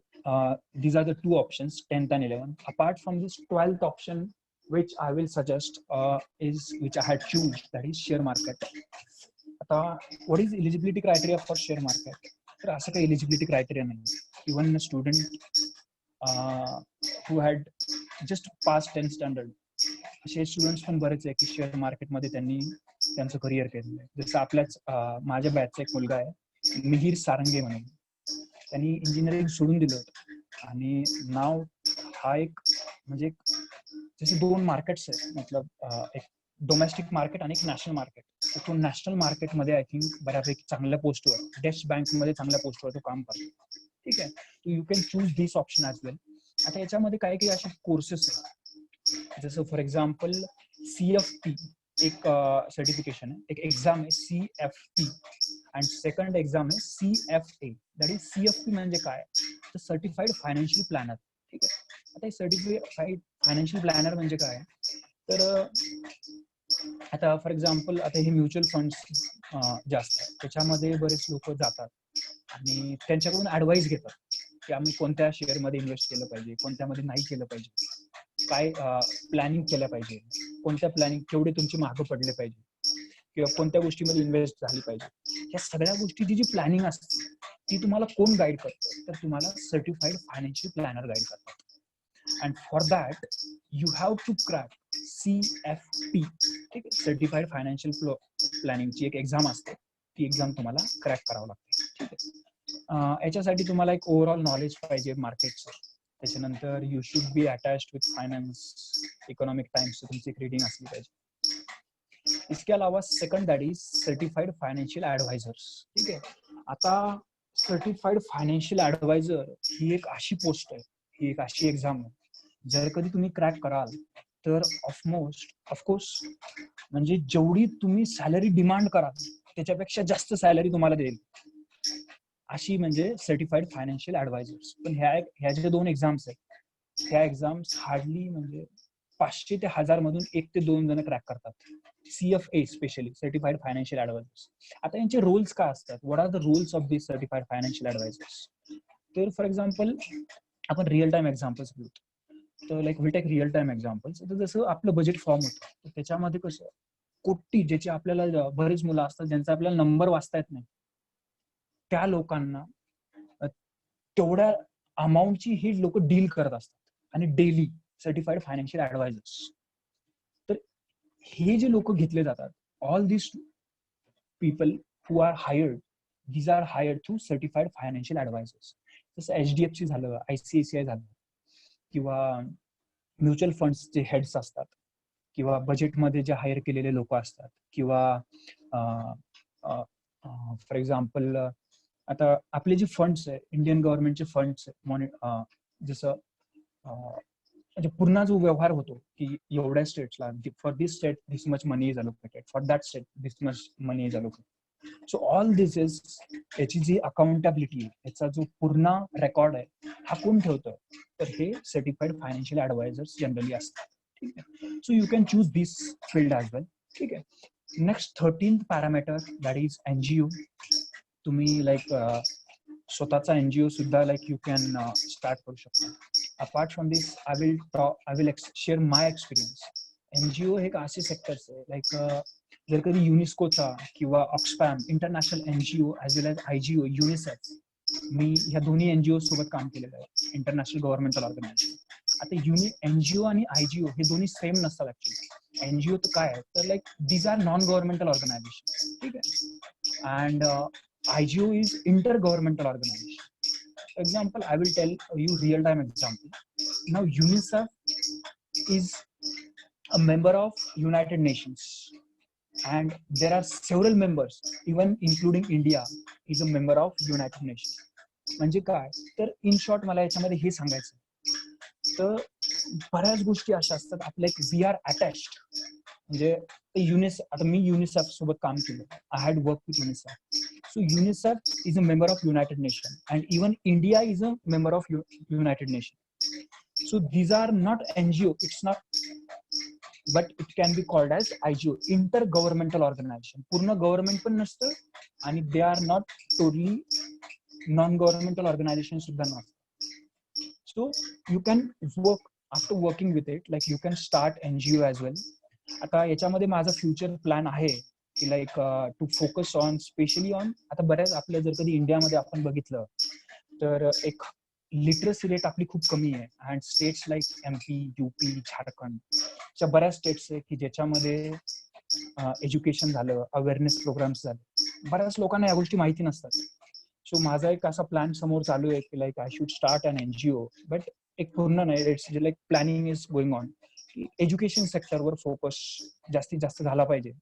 these are the two options, 10th and 11th. Apart from this, 12th option which I will suggest is which I had choose, that is share market. What is eligibility criteria for share market? तर असं काही eligibility criteria नाही. Even a student who had just passed 10th standard, असे students पण बरेच आहे की share मार्केटमध्ये त्यांनी त्यांचं करिअर केलेलं आहे. जसं आपल्याच माझ्या बॅचचा एक मुलगा आहे, मिहीर सारंगे म्हणून, त्यांनी इंजिनिअरिंग सोडून दिलं होतं आणि नाव हा एक म्हणजे जसे दोन मार्केट्स आहेत, मतलब एक डोमेस्टिक मार्केट आणि एक नॅशनल मार्केट. तर तो नॅशनल मार्केटमध्ये आय थिंक बऱ्यापैकी चांगल्या पोस्टवर, डेस्ट बँकमध्ये चांगल्या पोस्टवर तो काम करतो. ठीक आहे, तो you can choose this option as well. आता याच्यामध्ये काही काही असे कोर्सेस आहेत, जसं फॉर एक्झाम्पल CFP एक सर्टिफिकेशन आहे, एक एक्झाम आहे CFP, अँड सेकंड एक्झाम आहे CFA. दॅट इज CFP म्हणजे काय, तर सर्टिफाईड फायनान्शियल प्लॅनर. ठीक आहे, आता हे सर्टिफाईड फायनान्शियल प्लॅनर म्हणजे काय, तर आता फॉर एक्झाम्पल आता हे म्युच्युअल फंड्स जास्त आहेत, त्याच्यामध्ये बरेच लोक जातात आणि त्यांच्याकडून ऍडवाइस घेतात की आम्ही कोणत्या शेअरमध्ये इन्व्हेस्ट केलं पाहिजे, कोणत्यामध्ये नाही केलं पाहिजे, काय प्लॅनिंग केलं पाहिजे, कोणत्या प्लॅनिंग केवढे तुमचे मागं पडले पाहिजे, किंवा कोणत्या गोष्टीमध्ये इन्व्हेस्ट झाली पाहिजे. या सगळ्या गोष्टीची जी प्लॅनिंग असते ती तुम्हाला कोण गाईड करतं, तर तुम्हाला सर्टिफाईड फायनान्शियल प्लॅनर गाईड करतात. And for that you have to crack CFP. ठीक आहे, सर्टिफाईड फायनान्शियल प्लॅनिंगची एक एक्झाम असते, ती एक्झाम तुम्हाला क्रॅक करावं लागते. ठीक आहे, याच्यासाठी तुम्हाला एक ओव्हरऑल नॉलेज पाहिजे मार्केटचं. त्याच्यानंतर you should be attached with finance, Economic Times तुमची एक रीडिंग असली पाहिजे. इसके अलावा second that is certified financial advisors. ठीक आहे, आता सर्टिफाईड फायनान्शियल ऍडवायझर ही एक अशी पोस्ट आहे, ही एक अशी एक्झाम आहे, जर कधी तुम्ही क्रॅक कराल तर ऑफकोर्स म्हणजे जेवढी तुम्ही सॅलरी डिमांड कराल त्याच्यापेक्षा जास्त सॅलरी तुम्हाला देईल, अशी म्हणजे सर्टिफाईड फायनान्शियल ऍडवायझर्स. पण ह्या ज्या दोन एक्झाम्स आहेत, ह्या एक्झाम्स हार्डली म्हणजे 500 ते 1000 मधून 1 ते 2 जण क्रॅक करतात. CFA specially, certified financial advisors. आता यांचे रोल्स काय असतात, what are the roles of this certified financial advisors? तर फॉर एक्झाम्पल आपण रिअल टाइम एक्झाम्पल्स घेऊ, तर like will take real time examples. तर जसं आपलं बजेट फॉर्म होतं, तर त्याच्यामध्ये कसं कोटी ज्याचे आपल्याला बरेच मुलं असतात ज्यांचा आपल्याला नंबर वाचता येत नाही, त्या लोकांना तेवढ्या अमाऊंटची ही लोक डील करत असतात, आणि डेली सर्टिफाईड फायनान्शियल ऍडवायझर्स. तर हे जे लोक घेतले जातात, all this people who are hired, these are hired through certified financial advisors. जसं HDFC झालं, ICICI झालं, किंवा म्युच्युअल फंड्सचे हेड्स असतात, किंवा बजेटमध्ये जे हायर केलेले लोक असतात, किंवा फॉर एक्झाम्पल आता आपले जे फंड्स आहे, इंडियन गव्हर्नमेंटचे फंड्स, जसं म्हणजे पूर्ण जो व्यवहार होतो की एवढ्या स्टेट्सला, for this state this much money is allocated, for that state this much money is allocated. So all this is, याची जी अकाउंटेबिलिटी आहे, याचा जो पूर्ण रेकॉर्ड आहे, हा कोण ठेवतोय, तर हे सर्टिफाईड फायनान्शियल ऍडवायझर्स जनरली असतात. ठीक आहे, so you can choose this field as well. ठीक आहे, next 13th parameter that is NGO. तुम्ही लाईक स्वतःचा NGO सुद्धा लाईक यू कॅन स्टार्ट करू शकता. Apart from this I will share my experience. NGO हे एक असे सेक्टर्स आहे, लाईक जर कधी युनेस्कोचा किंवा Oxfam, international NGO as well as IGO, UNICEF, मी ह्या दोन्ही NGO सोबत काम केलेलं आहे, इंटरनॅशनल गव्हर्नमेंटल ऑर्गनायझेशन. आता NGO आणि IGO हे दोन्ही सेम नसतात ऍक्च्युली. NGO तर काय आहे, तर like these are non governmental organization. ठीक आहे, and IGO is intergovernmental organization. For example, I will tell you real-time example. Now, UNICEF is a member of United Nations, and there are several members, even including India, is a member of United Nations. म्हणजे काय, तर in short मला याच्यामध्ये हे सांगायचं, तर बऱ्याच गोष्टी अशा असतात आपल्या, वी आर अटॅच्ड. म्हणजे आता मी युनिसेफ सोबत काम केलं, I had work with UNICEF. So UNICEF is a member of United Nations, and even India is a member of United Nations. So these are not NGO. It's not but it can be called as IGO, intergovernmental organization. पूर्ण government पण नसतं आणि they are not totally non-governmental organization सुद्धा नसतं. So you can work after working with it, like you can start NGO as well. आता याच्यामध्ये माझा future plan आहे की like to focus on specially on, आता बऱ्याच आपल्या जर कधी इंडियामध्ये आपण बघितलं तर एक लिटरसी रेट आपली खूप कमी आहे. And states like MP, UP, Jharkhand अशा बऱ्याच स्टेट्स आहे की ज्याच्यामध्ये एज्युकेशन झालं, अवेअरनेस प्रोग्राम्स झाले, बऱ्याच लोकांना या गोष्टी माहिती नसतात. सो माझा एक असा प्लॅन समोर चालू आहे की like I should start an NGO, but एक पूर्ण नाही, it's like planning is going on की एज्युकेशन सेक्टरवर फोकस जास्तीत जास्त झाला पाहिजे.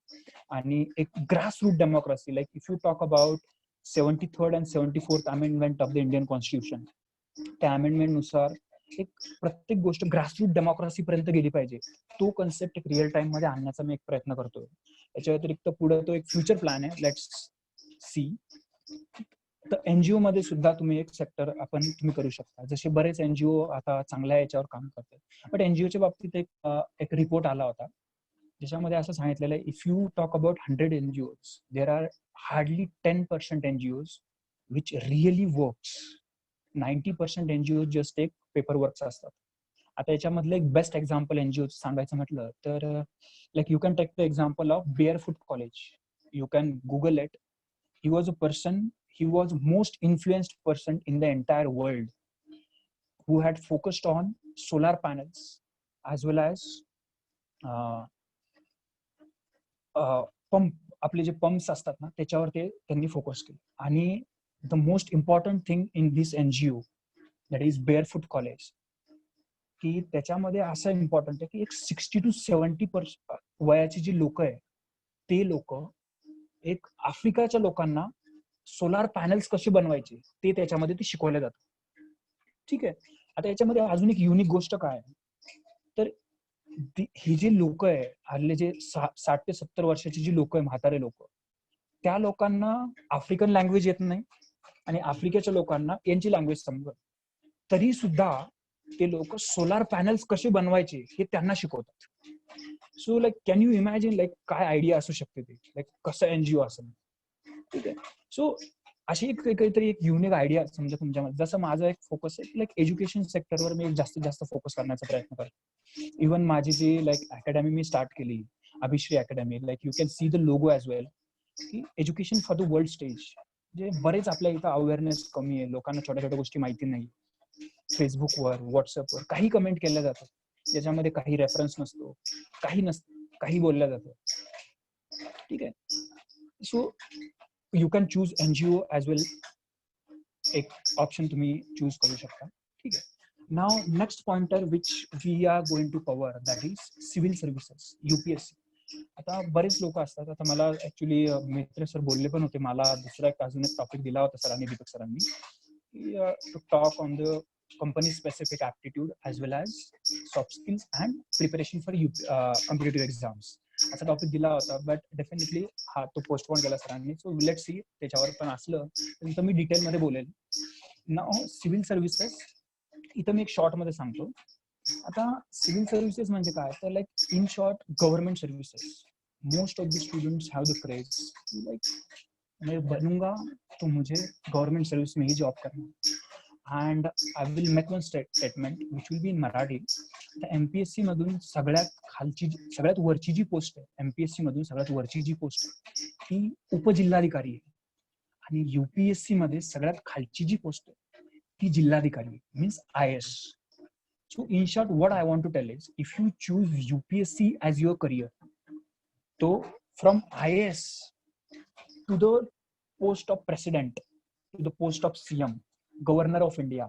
आणि एक grass root democracy, like if you talk about 73rd and 74th amendment of the Indian constitution, त्या अमेंडमेंट नुसार एक प्रत्येक गोष्ट ग्रासरूट डेमोक्रेसी पर्यंत गेली पाहिजे. तो कन्सेप्ट एक रिअल टाइम मध्ये आणण्याचा मी एक प्रयत्न करतोय. याच्या व्यतिरिक्त पुढे तो एक फ्युचर प्लॅन आहे, लेट्स सी. तर NGO मध्ये सुद्धा तुम्ही एक सेक्टर तुम्ही करू शकता. जसे बरेच NGO आता चांगल्या याच्यावर काम करतात. बट NGOच्या बाबतीत एक रिपोर्ट आला होता ज्याच्यामध्ये असं सांगितलेलं आहे, if you talk about 100 NGOs, there are hardly 10% NGOs which really works. 90% NGOs just एक पेपर वर्क्स असतात. आता याच्यामधलं एक बेस्ट एक्झाम्पल NGO सांगायचं म्हटलं तर like you can take the example of barefoot college. You can Google it. He was a person, he was most influenced person in the entire world who had focused on solar panels as well as pump, आपले जे pumps असतात ना त्याच्यावर त्यांनी focus केलं. आणि the most important thing in this NGO that is barefoot college, की त्याच्यामध्ये असं इम्पॉर्टंट आहे की एक 60 to 70% वयाची जी लोक आहे ते लोक एक आफ्रिकाच्या लोकांना सोलार पॅनल्स कसे बनवायचे ते त्याच्यामध्ये ते शिकवले जातात. ठीक आहे. आता याच्यामध्ये अजून एक युनिक गोष्ट काय आहे तर ही जी लोक आहे, हल्ले जे 60 ते 70 वर्षाची जी लोक आहे, म्हातारे लोक, त्या लोकांना आफ्रिकन लँग्वेज येत नाही आणि आफ्रिकेच्या लोकांना यांची लँग्वेज समजत, तरी सुद्धा ते लोक सोलार पॅनल्स कसे बनवायचे हे त्यांना शिकवतात. So like can you imagine like काय आयडिया असू शकते ते, लाईक कसं NGO असेल. ठीक आहे. सो अशी काहीतरी एक युनिक आयडिया समजा तुमच्यामध्ये. जसं माझा एक फोकस आहे लाईक एज्युकेशन सेक्टरवर मी जास्तीत जास्त फोकस करण्याचा प्रयत्न करतो. इव्हन माझी जी लाईक अकॅडमी मी स्टार्ट केली, Abhishree academy, like you can see the logo as well, की education for the world stage. जे बरेच आपल्या इथं अवेअरनेस कमी आहे, लोकांना छोट्या छोट्या गोष्टी माहिती नाही. फेसबुकवर, व्हॉट्सअपवर काही कमेंट केल्या जातात ज्याच्यामध्ये काही रेफरन्स नसतो, काही नसतं, काही बोलल्या जातं. ठीक आहे. So you can choose NGO as well, एक ऑप्शन तुम्ही चूज करू शकता. ठीक आहे. Now next pointer which we are going to cover that is civil services, UPSC. आता बरेच लोक असतात. आता मला ऍक्च्युली मित्र सर बोलले पण होते, मला दुसरा एक अजून एक टॉपिक दिला होता सरांनी, दीपक सरांनी, to talk on the company specific aptitude as well as soft skills and preparation for competitive exams. असा टॉपिक दिला होता, बट डेफिनेटली हा तो पोस्टपोन केला सरांनी. सो लेट्स सी, त्याच्यावर पण असलं तर मी डिटेल मध्ये बोलेल. नाव सिव्हिल सर्व्हिसेस, इथं मी एक शॉर्ट मध्ये सांगतो. आता सिव्हिल सर्व्हिसेस म्हणजे काय तर like in short government services. Most of the students have the craze like मैं बनूंगा तो मुझे गवर्नमेंट सर्विस में ही जॉब करना. and I will make one statement which will be in Marathi. तर MPSC मधून सगळ्यात वरची जी पोस्ट आहे, MPSC मधून सगळ्यात वरची जी पोस्ट आहे ती उपजिल्हाधिकारी आहे. आणि UPSC मध्ये सगळ्यात खालची जी पोस्ट आहे ती जिल्हाधिकारी आहे, means IS. So in short, what I want to tell is, if you choose UPSC as your career, so from IS to the post of president, to the post of CM, governor of India,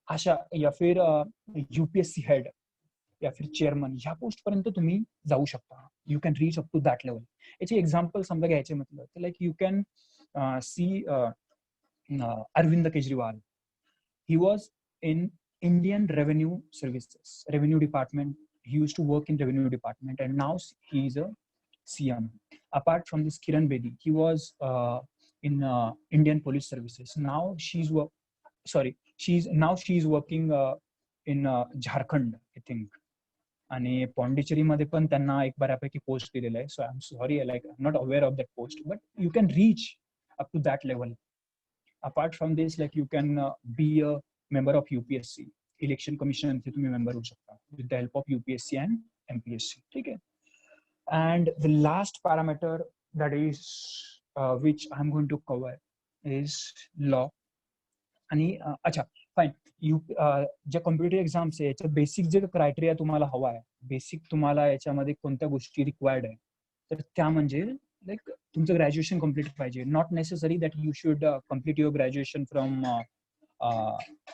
अशा या फिर UPSC head या फिर chairman, ह्या post पर्यंत तुम्ही जाऊ शकता. You can reach up to that level. याचे एक्झाम्पल समजा घ्यायचे म्हटलं तर like you can see Arvind Kejriwal. He was in Indian Revenue Services, Revenue Department. He used to work in Revenue Department, and now he is a CM. Apart from this, Kiran Bedi, he was in Indian Police Services. Now she's working in Jharkhand, I think. आणि पॉंडिचेरीमध्ये पण त्यांना एक बऱ्यापैकी post दिलेला आहे. So I am sorry, like I am not aware of that post, but you can reach up to that level. Apart from this, like you can be a member of UPSC, election कमिशनचे तुम्ही member होऊ शकता with the help of UPSC and MPSC. ठीक आहे. And the last parameter that is which I'm going to cover is law. आणि अच्छा fine, ज्या competitive exams आहे याच्या बेसिक जे क्रायटेरिया तुम्हाला हवा आहे, बेसिक तुम्हाला याच्यामध्ये कोणत्या गोष्टी रिक्वायर्ड आहे, तर त्या म्हणजे लाईक तुमचं ग्रॅज्युएशन कम्प्लीट पाहिजे. Not necessary that you should complete your graduation from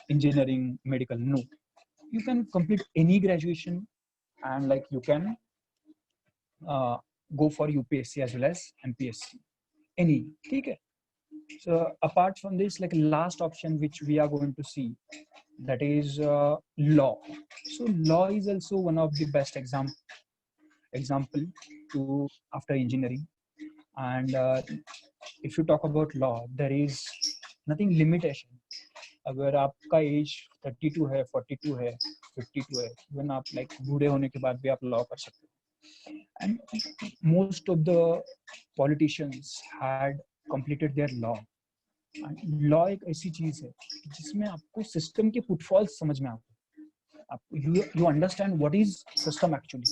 engineering, medical. No, you can complete any graduation and like you can go for UPSC as well as MPSC, any. ठीक है. So apart from this, like last option which we are going to see, that is law. So law is also one of the best example to after engineering. And if you talk about law, there is nothing limitation. अगर आपका as 32 है, 42 है, 52 है, even आप like बूढ़े होने के बाद भी आप लॉ कर सकते हो. And most of the politicians had completed their law. And law एक ऐसी चीज है जिसमें आपको सिस्टम के फुटफॉल्स समझ में आते हैं. आप you understand what is system actually,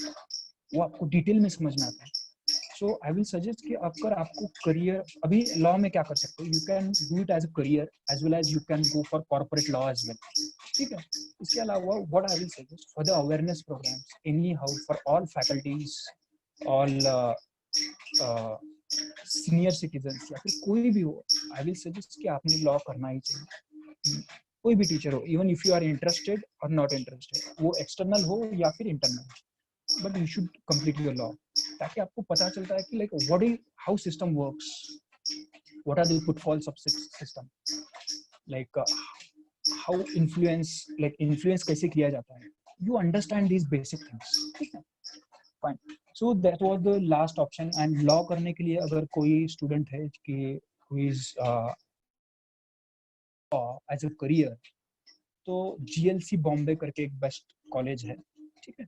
वो आपको डिटेल में समझ में आता है. So I will suggest कि अगर आपको करियर अभी लॉ में क्या कर सकते हो, you can do it as a career as well as you can go for corporate law as well. ठीक है. इसके अलावा what I will suggest for the awareness programs, anyhow for all faculties, all senior citizens या फिर कोई भी हो, आई will suggest कि आपने लॉ करना ही चाहिए. कोई भी टीचर हो, even if you are interested और नॉट इंटरेस्टेड, वो एक्सटर्नल हो या फिर internal, but you should complete your law, ताकि आपको पता चलता है कि like what is how system works, what are the footfalls of system, like how influence कैसे किया जाता है. You understand these basic things. ठीक है. Fine. So that was the last option. And law करने के लिए अगर कोई student है कि who is as a career, तो GLC बॉम्बे करके एक बेस्ट कॉलेज है. ठीक है.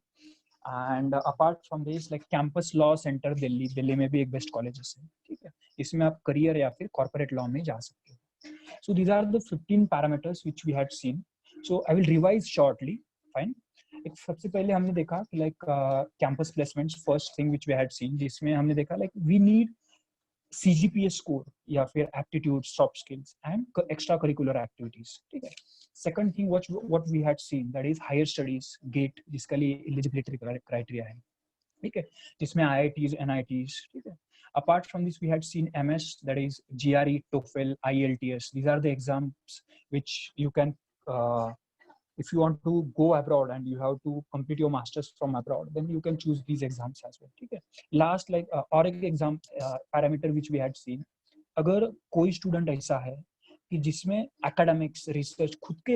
And apart from this, like campus law centre Delhi में भी एक बेस्ट कॉलेज है. ठीक है. इसमें आप करियर या फिर कॉर्पोरेट लॉ में जा सकते हो. So these are the 15 parameters which we had seen. So I will revise shortly. Fine. एक सबसे पहले हमने देखा कि like campus placements, first thing which we had seen, जिसमें हमने देखा like we need CGPA score या फिर aptitude, soft skills and extra curricular activities. ठीक है. Second thing what we had seen, that is higher studies, GATE, जिसका लिए eligibility criteria है. ठीक है. जिसमें IITs, NITs. ठीक है. Apart from this, we had seen MS, that is GRE, TOEFL, IELTS. These are the exams which you can if you want to go abroad and you have to complete your masters from abroad, then you can choose these exams as well. ठीक है. Last, like और एक exam parameter which we had seen, अगर कोई student ऐसा है कि जिसमें academics, research, खुद के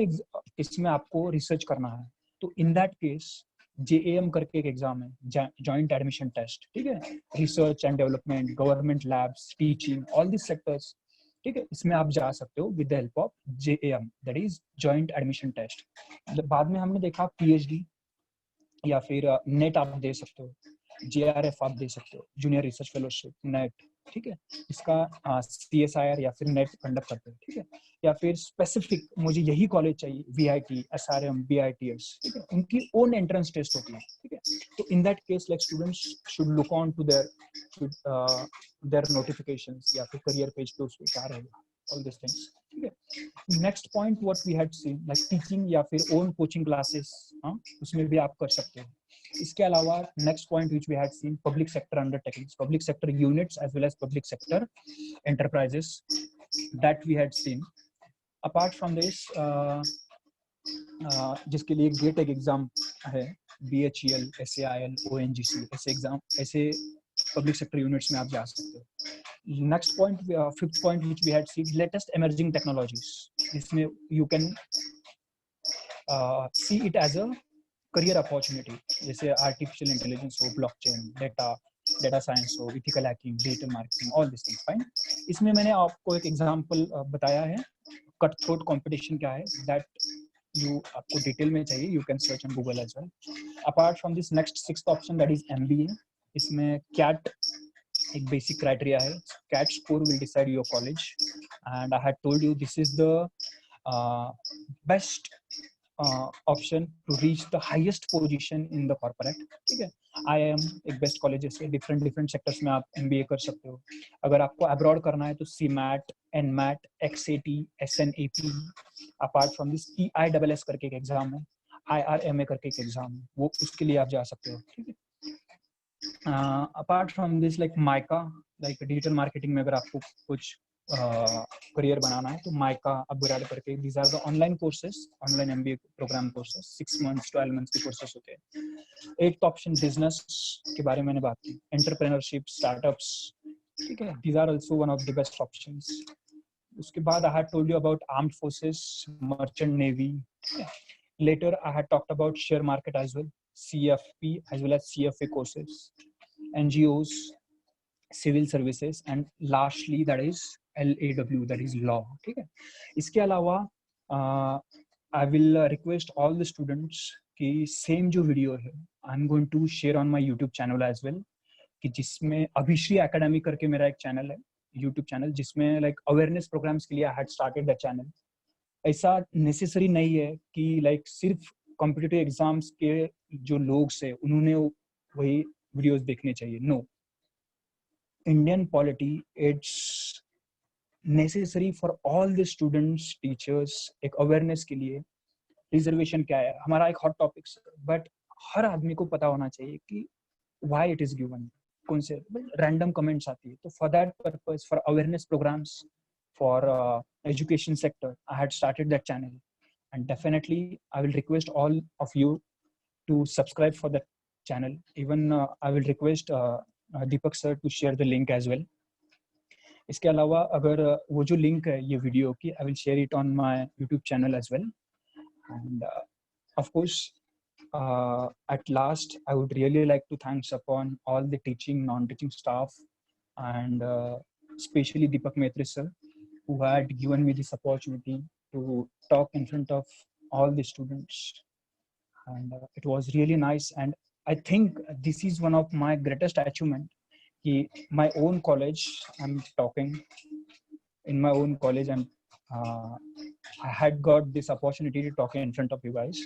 इसमें आपको research करना है, तो in that case JAM करके एक एग्जाम है, जॉइंट एडमिशन टेस्ट. ठीक है. Research and development, government labs, teaching, all this sectors. ठीक है. इसमें आप जा सकते हो with the help of JAM, that is joint admission test. बाद में हमने देखा PhD या फिर नेट आप दे सकते हो, JRF आप दे सकते हो, जूनियर रिसर्च फेलोशिप, नेट. ठीक है. इसका CSIR या फिर नेट कंडक्ट करते हैं. ठीक है. या फिर स्पेसिफिक मुझे यही कॉलेज चाहिए, VIT, SRM, BITS. ठीक है. उनकी ओन एंट्रेंस टेस्ट होती है. ठीक है. तो in that case like students should look on to their notifications या फिर करियर पेज पे उसमें क्या रहेगा, ऑल दिस थिंग्स. ठीक है. Next point what we had seen, like teaching या फिर ओन कोचिंग क्लासेस, उसमें भी आप कर सकते हो. इसके अलावा next point which we had seen, public sector undertakings, public sector units as well as public sector enterprises, that we had seen. Apart from this, जिसके लिए गेट एक एग्जाम है, BHEL, SAIL, ONGC, ऐसे एग्जाम, ऐसे public sector units में आप जा सकते हो. Next point, fifth point which we had seen, latest emerging technologies. इसमें you can see it as a career opportunity, जैसे आर्टिफिशियल इंटेलिजेंस हो, ब्लॉकचेन, डेटा साइंस हो, ethical hacking, digital marketing, all this things. Fine. इसमें मैंने आपको एक example बताया है, कट थ्रोट कंपटीशन क्या है, दैट you आपको डिटेल में चाहिए, you can search on Google as well. Apart from this, next sixth option, that is MBA. इसमें CAT एक basic criteria है. CAT score will decide your college, and I had told you this is the best option to reach the highest position in the corporate. ठीक है, IIM एक best colleges है, different sectors में आप MBA कर सकते हो. अगर आपको अब्रॉड करना है तो CMAT, NMAT, XAT, SNAP. Apart from this EISS करके एक एग्जाम है, IRMA करके एक एग्जाम है, वो उसके लिए आप जा सकते हो. ठीक है. Apart from this like MICA, like digital marketing में अगर आपको कुछ करियर बनाना है तो माइका, अपग्रेड करके, these are the online courses, online MBA program courses, 6 months 12 months के कोर्सेस होते हैं. एट ऑप्शन बिजनेस के बारे में मैंने बात की, एंटरप्रेन्योरशिप, स्टार्टअप्स. ठीक है, these are also one of the best options. उसके बाद I had told you about armed forces, merchant navy. Later I had talked about share market as well, CFP as well as CFA courses, NGOs, civil services, and lastly that is LAW, that is law. ठीक है. इसके अलावा I will request all the students कि same जो video है I'm going to share on my YouTube channel as well, कि जिसमें Abhishree academy करके मेरा एक चैनल है, YouTube चैनल, जिसमें लाइक अवेयरनेस प्रोग्राम्स के लिए I had started the channel. ऐसा नेसेसरी नहीं है कि लाइक सिर्फ कॉम्पिटिटिव एग्जाम्स के जो लोग से उन्होंने वही वीडियोस देखने चाहिए. No, Indian polity it's necessary for all the students, teachers. एक अवेयरनेस के लिए रिजर्वेशन क्या है, हमारा एक हॉट टॉपिक, बट हर आदमी को पता होना चाहिए कि व्हाई इट इज गिवन, कौन से रैंडम कमेंट्स आती है. तो for that purpose, for awareness programs, for education sector, I had started that channel, and definitely I will request all of you to subscribe for that channel. Even I will request Deepak sir to share the link as well. इसके अलावा अगर वो जो link है ये video की, I will share it on my YouTube channel as well. And of course, at last I would really like to thanks upon all the teaching, non-teaching staff, and especially Deepak Maitre sir, who had given me this opportunity to talk in front of all the students, and it was really nice. And I think this is one of my greatest achievement, my own college I'm talking, in my own college, and I had got this opportunity to talk in front of you guys,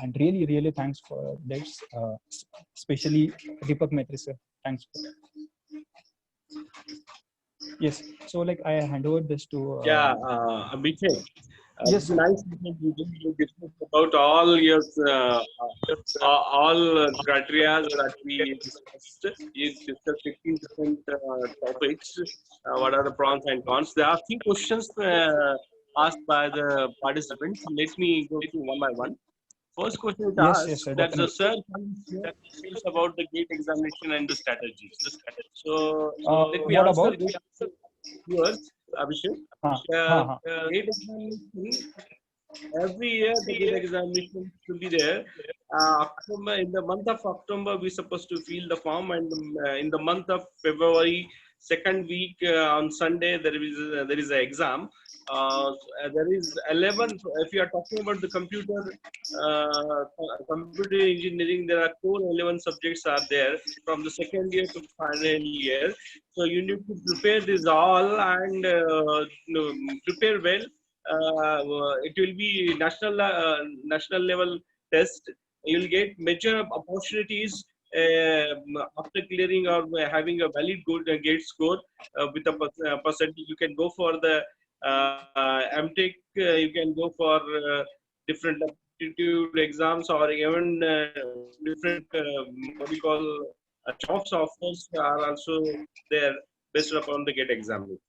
and really thanks for this, especially Deepak Maitre sir. Thanks for that. Yes, so like I hand over this to Abhishek. Yes, sir. Nice you discussed about all your all criteria that we discussed. You discussed 15 different topics. What are the pros and cons? There are few questions asked by the participants. Let me go through one by one. First question is asked, yes, sir, that the definitely. sir details about the GATE examination and the strategies. So let me what answer about yours, Abhishek. GATE examination, every year the GATE examination should be there. October, in the month of October, we're supposed to fill the form, and in the month of February, second week on Sunday, there is an exam. There is 11. If you are talking about the computer engineering, there are core 11 subjects are there from the second year to final year. So you need to prepare this all and prepare well. It will be national level test. You will get major opportunities after clearing or having a valid good GATE score with a percentage. You can go for the MTech, you can go for different aptitude exams, or even different what we call jobs offers are also there based upon the GATE examination.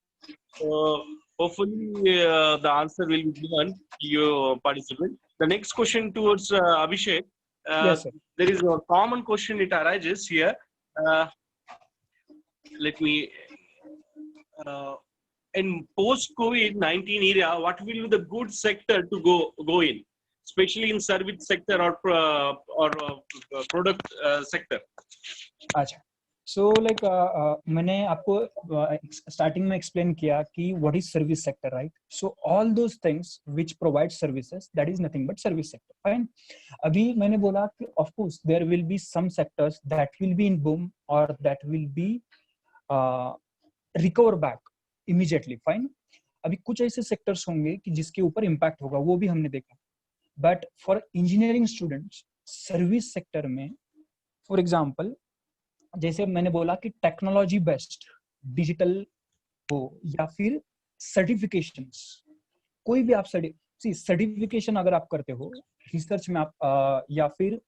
So hopefully the answer will be given to your participant. The next question towards Abhishek. Yes, sir. There is a common question, it arises here. Let me in post-COVID-19 era, what will be the good sector to go in, especially in service sector or product sector? अच्छा, so like मैंने आपको starting में explain किया कि what is service sector, right? So all those things which provide services, that is nothing but service sector, fine. अभी मैंने बोला कि of course there will be some sectors that will be in boom और that will be recover back immediately, fine. अभी कुछ ऐसे sectors होंगे कि जिसके ऊपर इम्पैक्ट होगा, वो भी हमने देखा। But for engineering students service sector में, फॉर एग्जाम्पल जैसे मैंने बोला कि टेक्नोलॉजी बेस्ड डिजिटल हो या फिर सर्टिफिकेशंस, कोई भी आप सर्टिफिकेशन अगर आप करते हो रिसर्च में आप या फिर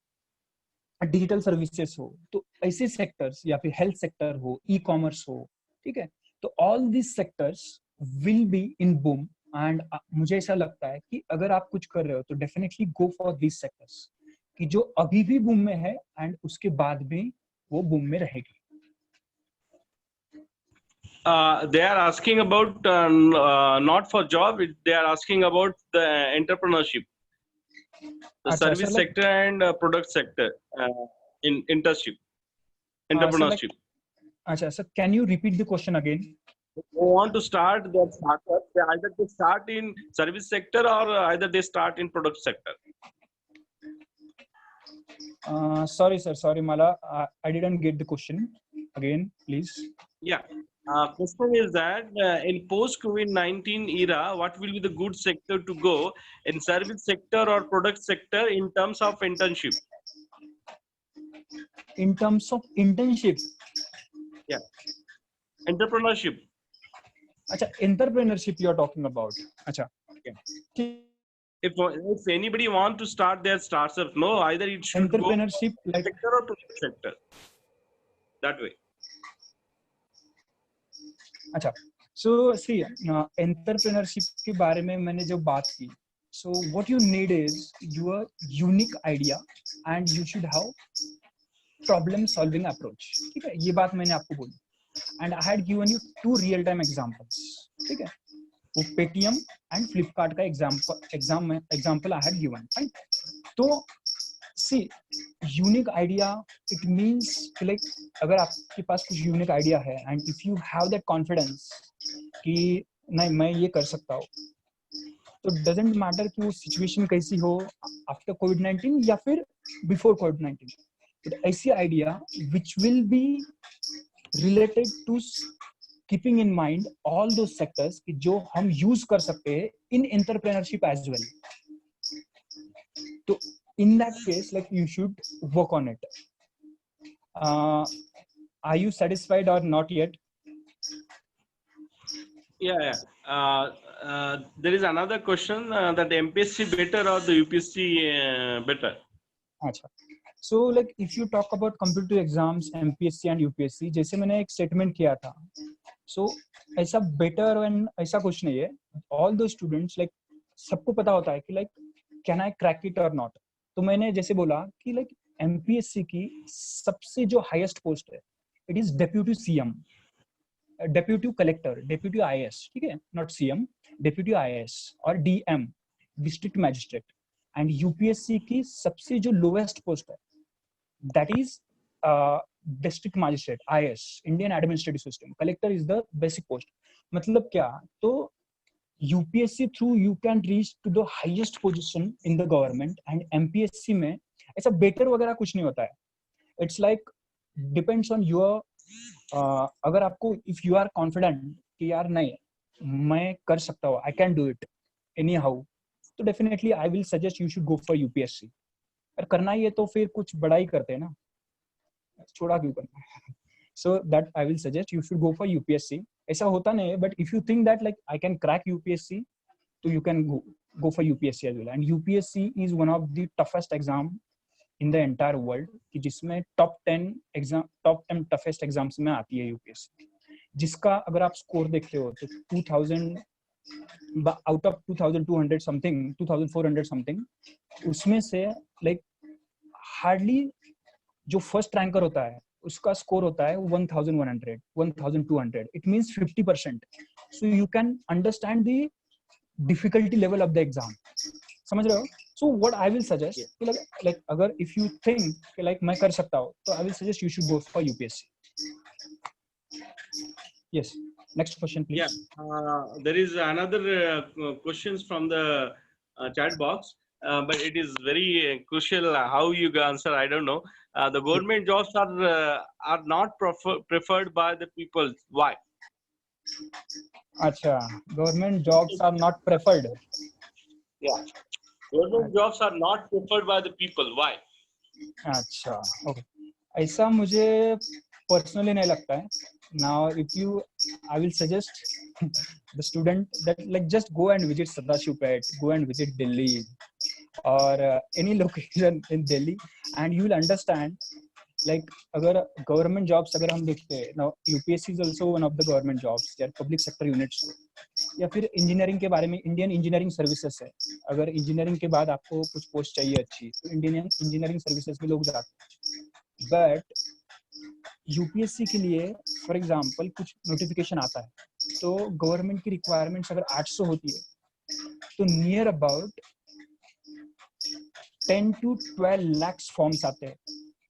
डिजिटल सर्विसेज हो, तो ऐसे सेक्टर्स या फिर हेल्थ सेक्टर हो, ई कॉमर्स हो, ठीक है, तो all this sectors will be in boom. And मुझे ऐसा लगता है कि अगर आप कुछ कर रहे हो तो definitely go for this sectors कि जो अभी भी बूम में है एंड उसके बाद भी वो बूम में रहेगी। They are asking about not for job, they are asking about the entrepreneurship, the service sector and product sector in internship, entrepreneurship. Acha, sir, can you repeat the question again? They want to start their startup. Either they start in service sector or either they start in product sector. Sorry, sir. Sorry, Mala. I didn't get the question. Again, please. Yeah. Question is that in post-COVID-19 era, what will be the good sector to go in service sector or product sector in terms of internship? In terms of internship? Yeah. Entrepreneurship. Acha, entrepreneurship you are talking about. Acha. Yeah. If anybody want to start their startup, no, either it should entrepreneurship go like sector or product sector. That way. अच्छा, so see, entrepreneurship के बारे में मैंने जो बात की, so what you need is your unique idea and you should have problem solving approach, ठीक है, ये बात मैंने आपको बोली। and I had given you 2 real time examples, ठीक है, वो Paytm and Flipkart का example I had given, right? तो see, unique idea it means like अगर आपके पास कुछ unique idea है and if you have that confidence कि नहीं मैं ये कर सकता हूँ, तो doesn't matter कि वो situation कैसी हो after COVID-19 या फिर before COVID-19, but ऐसी idea which will be related to keeping in mind all those sectors कि जो हम use कर सकते हैं in entrepreneurship as well. तो in that case, like you should work on it. Are you satisfied or not yet? Yeah. There is another question that MPSC better or the UPSC better? अच्छा, so like if you talk about competitive exams, MPSC and UPSC, जैसे मैंने एक statement किया था, so ऐसा better and ऐसा कुछ नहीं है। All those students like सबको पता होता है कि like can I crack it or not? तो मैंने जैसे बोला कि लाइक एमपीएससी की सबसे जो हाईएस्ट पोस्ट है it is deputy CM, deputy collector, deputy IAS, ठीक है, नॉट सीएम, डेप्यूटी आईएएस और DM district magistrate. And UPSC की सबसे जो लोएस्ट पोस्ट है that is district magistrate, IAS, Indian administrative system. Collector is the basic post. मतलब क्या, तो UPSC through you can reach to the highest position in the government and MPSC में ऐसा better वगैरह कुछ नहीं होता है। It's like depends on your अगर आपको if you are confident कि यार नहीं मैं कर सकता हूँ, I can do it anyhow, तो definitely I will suggest you should go for UPSC। अगर करना ही है तो फिर कुछ बड़ा ही करते हैं ना, छोड़ा क्यों करना। So that I will suggest you should go for UPSC। ऐसा होता नहीं है, but if you think that like I can crack UPSC, so you can go for UPSC as well। And UPSC is one of the toughest exam in the entire world, कि जिसमें top 10 toughest exams में आती है UPSC, जिसका अगर आप score देखते हो तो 2000 out of 2200 something, 2400 something, उसमें से like hardly जो फर्स्ट रैंकर होता है उसका स्कोर होता है 1100, 1200। It means 50%। So you can understand the difficulty level of the exam, समझ रहे हो? सो what I will suggest, like अगर इफ यू थिंक कि लाइक मैं कर सकता हूँ, तो आई will suggest you should go for UPSC. Yes. Next question, please. Yeah, there is another questions from the chat box, but it is very crucial how you answer. I don't know. The government jobs are not preferred by the people. Why? Acha, government jobs are not preferred. Yeah, government jobs are not preferred by the people. Why? अच्छा, okay. ऐसा मुझे personally नहीं लगता है. Now, if you, I will suggest the student that like just go and visit Sadashivpet, go and visit Delhi or any location in Delhi, and you will understand. Like अगर government jobs अगर हम देखते हैं, now UPSC is also one of the government jobs, they are public sector units. या फिर engineering के बारे में इंडियन इंजीनियरिंग सर्विसेज है. अगर इंजीनियरिंग के बाद आपको कुछ पोस्ट चाहिए अच्छी तो इंडियन इंजीनियरिंग सर्विसेज में लोग जाते हैं. बट यूपीएससी के लिए फॉर एग्जांपल कुछ नोटिफिकेशन आता है तो गवर्नमेंट की रिक्वायरमेंट्स अगर 800 होती है तो near about 10 to 12 lakhs forms आते हैं.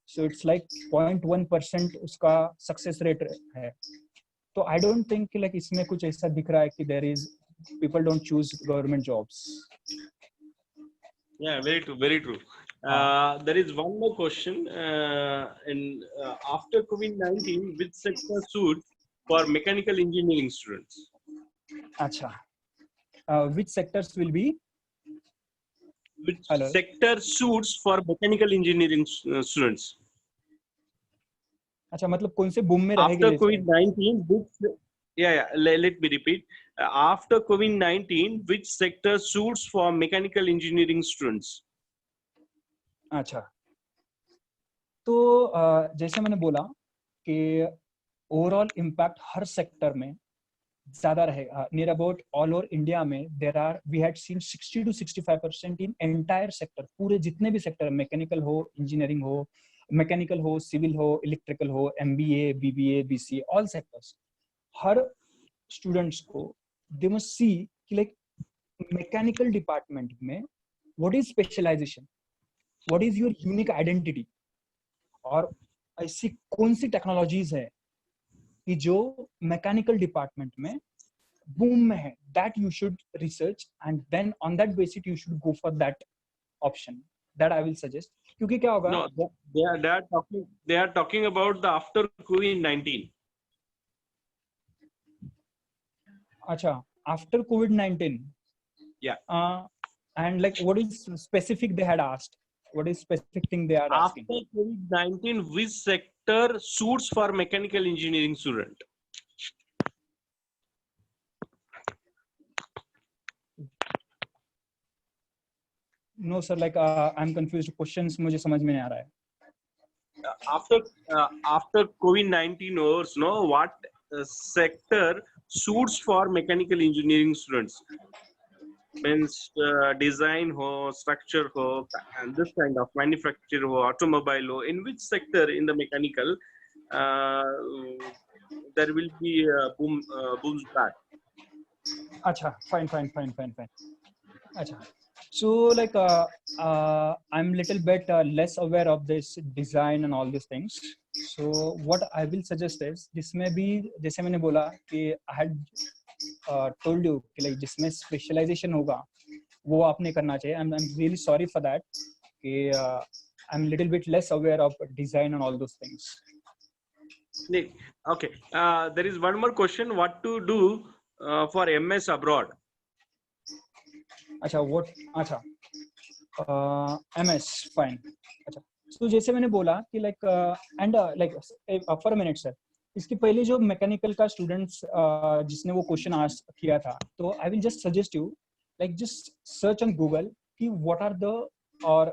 सो इट्स लाइक 0.1% उसका सक्सेस रेट है. तो आई डोंट थिंक कि लाइक इसमें कुछ ऐसा दिख रहा है कि there is people don't choose government jobs. Yeah, very true, very true. There is one more question. After COVID-19, which sector suits for mechanical engineering students? अच्छा, which sectors will be? Which Hello. sector suits for mechanical engineering students? अच्छा, मतलब कौन से boom में रहेंगे? After COVID-19, let me repeat. After COVID-19, which sector suits for mechanical engineering students? अच्छा, तो जैसे मैंने बोला कि ओवरऑल इम्पैक्ट हर सेक्टर में ज्यादा रहेगा. Near about all over India में there are we had seen 60 to 65% in entire sector. पूरे जितने भी सेक्टर, मैकेनिकल हो, इंजीनियरिंग हो, मैकेनिकल हो, सिविल हो, इलेक्ट्रिकल हो, MBA, BBA, BCA, all sectors. हर स्टूडेंट्स को दे मस्ट सी कि लाइक मैकेनिकल डिपार्टमेंट में what is specialization, what is your unique identity, और ऐसी कौन सी टेक्नोलॉजीज है कि जो मैकेनिकल डिपार्टमेंट में बूम में है. That you should research and then on that basis you should go for that option. That I will suggest. क्योंकि क्या होगा? No, they are talking about the after COVID-19. अच्छा, after COVID-19. Yeah. And like what is specific they had asked? What is specific thing they are asking? After COVID-19, which sector suits for mechanical engineering student? No sir, like I'm confused. Questions मुझे समझ में नहीं आ रहा है. After COVID-19 wars, no, what sector suits for mechanical engineering students? Means design ho, structure ho, and this kind of manufacture ho, automobile ho. In which sector in the mechanical there will be booms back? Acha, fine. Acha. So like I'm little bit less aware of this design and all these things. So what I will suggest is जिसमें भी जैसे मैंने बोला कि I had told you कि like जिसमें specialization होगा वो आपने करना चाहिए. I'm really sorry for that कि I'm little bit less aware of design and all those things. Okay. There is one more question. What to do for MS abroad? अच्छा, what? अच्छा, MS fine. अच्छा, तो जैसे मैंने बोला कि like and like for a minute sir, इसके पहले जो मैकेनिकल का स्टूडेंट्स जिसने वो क्वेश्चन आस्क किया था, तो I will just suggest you like just search on Google कि व्हाट आर द और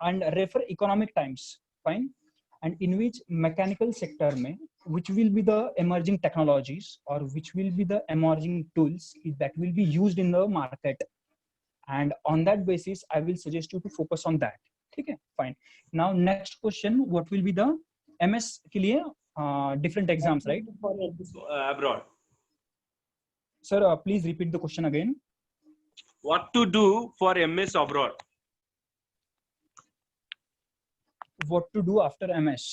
and refer economic times fine and in which mechanical sector में which will be the emerging technologies or which will be the emerging tools that will be used in the market, and on that basis I will suggest you to focus on that. ठीक है, fine. Now next question, what will be the MS के लिए different exams, right? For abroad. Sir, please repeat the question again. What to do for MS abroad? What to do after MS?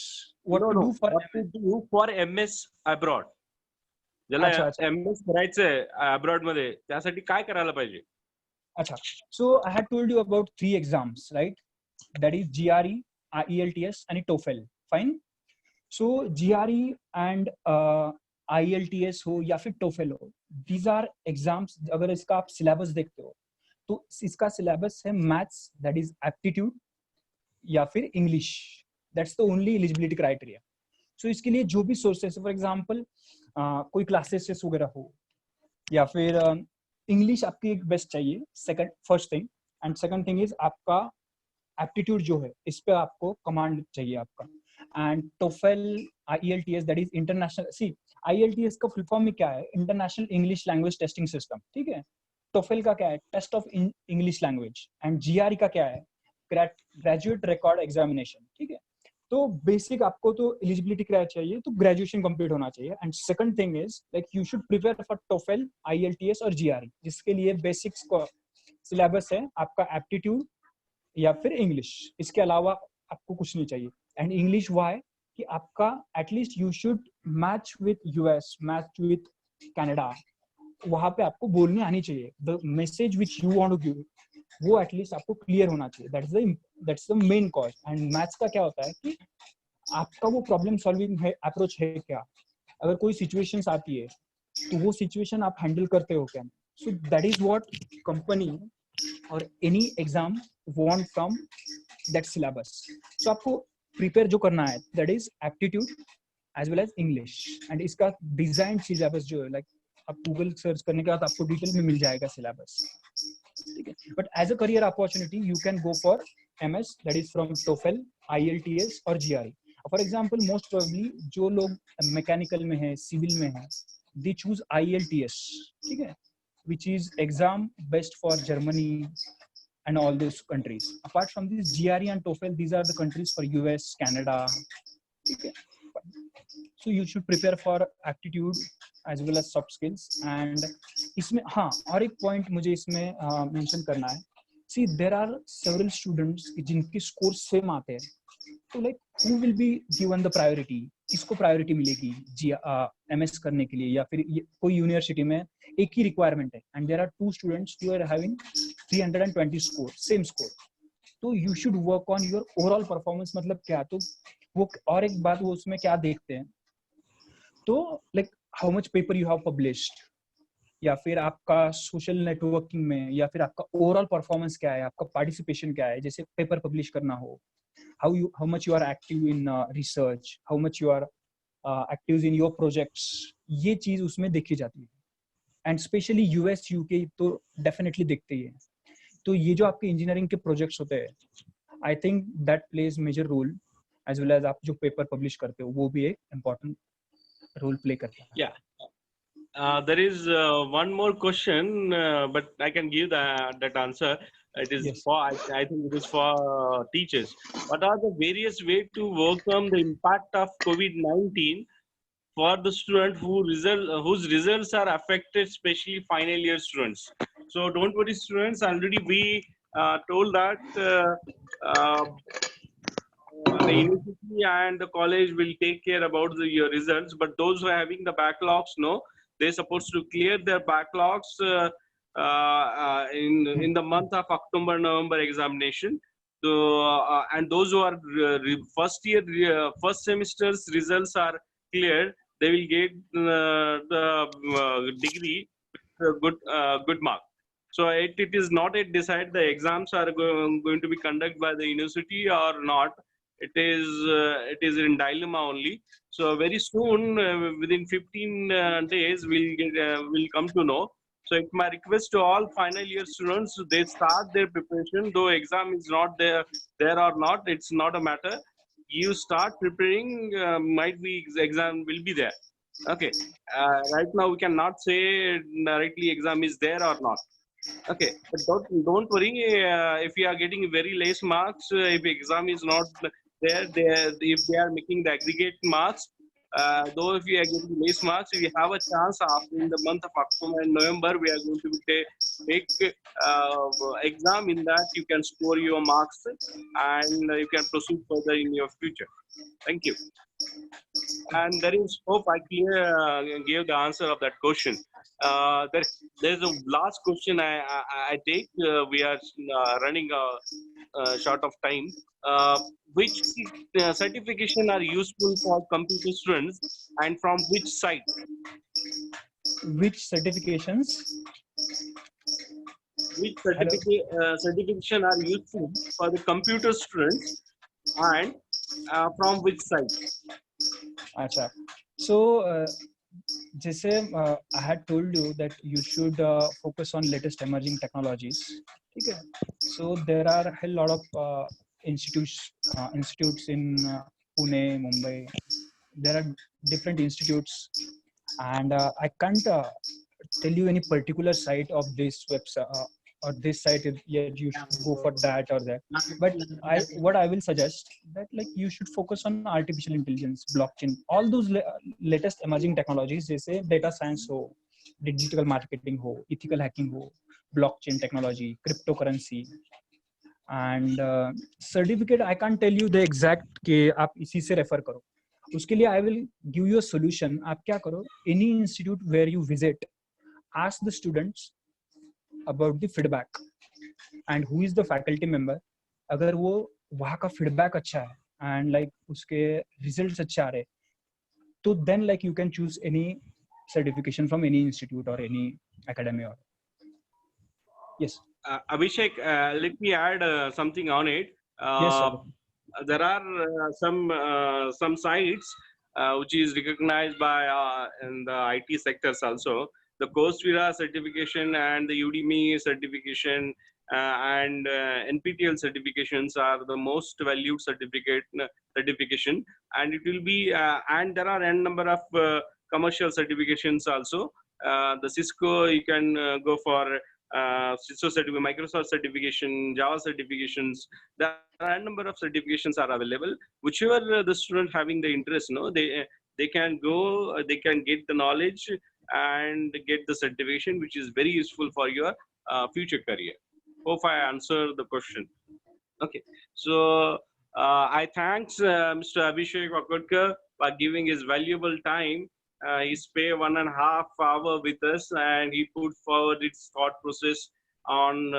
What to do for MS abroad? ज्याला अच्छा अच्छा MS करायचंय abroad मध्ये त्यासाठी काय करायला पाहिजे? अच्छा. So I had told you about 3 exams, right? That is GRE, IELTS and TOEFL. Fine. So GRE and IELTS हो या फिर TOEFL हो, these are exams. अगर इसका आप syllabus देखते हो तो इसका syllabus है maths, that is aptitude, या फिर English. That's the only eligibility criteria. So इसके लिए जो भी sources, for example कोई classes वगैरह हो या फिर इंग्लिश आपकी एक बेस्ट चाहिए, second first thing. And second thing is आपका एप्टीट्यूड जो है इस पे आपको कमांड चाहिए आपका. And TOEFL IELTS, that is international. See IELTS का फुल फॉर्म में क्या है? International English language testing system. ठीक है. टोफेल का क्या है? Test of English language. And GRE का क्या है? Graduate record examination. ठीक है. तो बेसिक आपको तो एलिजिबिलिटी क्राइटेरिया चाहिए, तो ग्रेजुएशन कंप्लीट होना चाहिए. And second thing is like you should prepare for TOEFL, IELTS और GRE, जिसके लिए बेसिक्स का सिलेबस है आपका एप्टीट्यूड या फिर इंग्लिश. इसके अलावा आपको कुछ नहीं चाहिए. एंड इंग्लिश वो है कि आपका at least you should match with US, match with Canada. वहां पे आपको बोलने आनी चाहिए. The message which you want to give वो एटलीस्ट आपको क्लियर होना चाहिए. That's the main cause. And maths का क्या होता है कि आपका वो प्रॉब्लम सॉल्विंग है अप्रोच है क्या. अगर कोई सिचुएशंस आती है तो वो सिचुएशन आप हैंडल करते हो क्या. So that is what company और any exam want from that syllabus. So आपको प्रिपेयर जो करना है that is aptitude as well as English. And इसका डिजाइन सिलेबस जो है लाइक आप गूगल सर्च करने के बाद आपको डिटेल में मिल जाएगा सिलेबस. ठीक है. But as a career opportunity you can go for MS, that is from TOEFL, IELTS और GRE. For example most probably जो लोग मैकेनिकल में है, सिविल में है, दे चूज IELTS. ठीक है. which is exam best for Germany and all those countries. Apart from this, GRE and TOEFL, these are the countries for US, Canada. Okay. So you should prepare for aptitude as well as soft skills. And इसमें हाँ और एक point मुझे इसमें mention करना है. See, there are several students जिनके score same आते हैं. तो like who will be given the priority? किसको प्रायोरिटी मिलेगी MS करने के लिए, या फिर कोई यूनिवर्सिटी में एक ही रिक्वायरमेंट है and there are 2 students who are having 320 score, same score. तो you should work on your overall performance. मतलब क्या, तो वो और एक बात वो उसमें क्या देखते हैं, तो like how much paper you have published, या फिर आपका सोशल नेटवर्किंग में, या फिर आपका ओवरऑल परफॉर्मेंस क्या है, आपका पार्टिसिपेशन क्या है. जैसे पेपर पब्लिश करना हो, how much you are active in research, how much you are active in your projects, ये चीज उसमें देखी जाती है. एंड स्पेशली US UK तो डेफिनेटली देखते ही है. तो ये जो आपके इंजीनियरिंग के प्रोजेक्ट्स होते हैं, I think that plays major role, as well as आप जो पेपर पब्लिश करते हो वो भी एक इम्पोर्टेंट रोल प्ले करता है. There is one more question, but I can give that answer. It is Yes. for, I think it is for teachers. What are the various ways to overcome the impact of COVID-19 for the student whose results are affected, especially final year students? So don't worry, students. Already we told that the university and the college will take care about your results, but those who are having the backlogs, no, they're supposed to clear their backlogs in the month of October, November examination. So and those who are first semester's results are cleared, they will get the degree with good mark. So it is not yet decided the exams are going to be conducted by the university or not. It is in dilemma only. So very soon, within 15 days, we'll come to know. So it's my request to all final year students, they start their preparation. Though exam is not there or not, it's not a matter. You start preparing. Might be exam will be there. Okay. Right now we cannot say directly exam is there or not. Okay, but don't worry. If you are getting very less marks, if exam is not there, if they are making the aggregate marks, though if you are getting less marks, we have a chance after in the month of October and November, we are going to take exam. In that you can score your marks and you can proceed further in your future. Thank you. And there is hope I gave the answer of that question. There's a last question I take. We are running short of time. Which certification are useful for computer students and from which site? Which certifications? Which Hello. certification are useful for the computer students and from which site? अच्छा. So जैसे I had told you that you should focus on latest emerging technologies. ठीक है. So there are a hell lot of institutes in Pune, Mumbai. There are different institutes, and I can't tell you any particular site of this website or this site. Yeah, you should go for that or that. But what I will suggest that like you should focus on artificial intelligence, blockchain, all those latest emerging technologies. जैसे data science हो, digital marketing हो, ethical hacking हो, blockchain technology, cryptocurrency. And certificate I can't tell you the exact कि आप इसी से refer करो. उसके लिए I will give you a solution. आप क्या करो? Any institute where you visit, ask the students about the feedback and who is the faculty member. अगर वो वहाँ का feedback अच्छा है and like उसके results अच्छे आ रहे, तो then like you can choose any certification from any institute or any academy. Or yes. Abhishek, let me add something on it. Yes, sir. There are some sites which is recognized by in the IT sectors also. The Coursera certification and the Udemy certification and NPTEL certifications are the most valued certification, and it will be and there are n number of commercial certifications also. The Cisco, you can go for Cisco certificate, Microsoft certification, Java certifications. There are a number of certifications are available. Whichever the student having the interest, they can go, they can get the knowledge and get the certification, which is very useful for your future career. Hope I answer the question. Okay, so I thanks Mr. Abhishek Vakodkar for giving his valuable time. He spent 1.5 hours with us, and he put forward its thought process on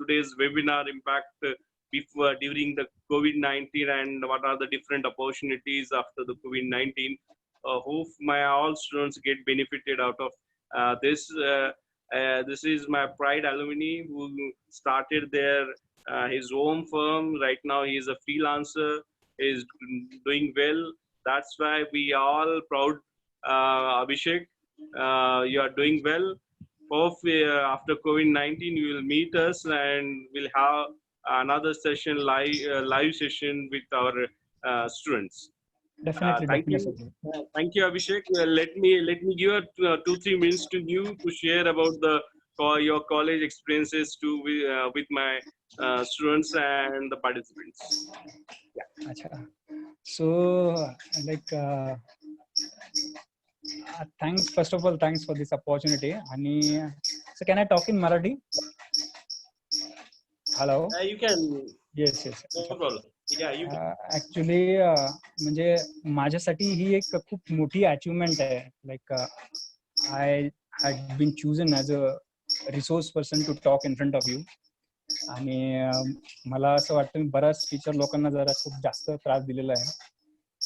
today's webinar impact before during the COVID-19 and what are the different opportunities after the COVID-19. Hope my all students get benefited out of this. This is my Pride alumni who started his own firm. Right now, he is a freelancer. He is doing well. That's why we all proud, Abhishek. You are doing well. Hope after COVID-19 you will meet us and we'll have another session, live session with our students. Definitely, Thank definitely. you. Thank you, Abhishek. Let me give 2-3 minutes to you to share about your college experiences with my students and the participants. Yeah. Achha. So like thanks, first of all, thanks for this opportunity. And so can I talk in Marathi? Hello. You can. Yes, yes. No problem. Yeah, you can. Actually म्हणजे माझ्यासाठी ही एक खूप मोठी achievement आहे. Like I had been chosen as a resource person to talk in front of you. आणि मला असं वाटतं मी बऱ्याच टीचर लोकांना जरा खूप जास्त त्रास दिलेला आहे.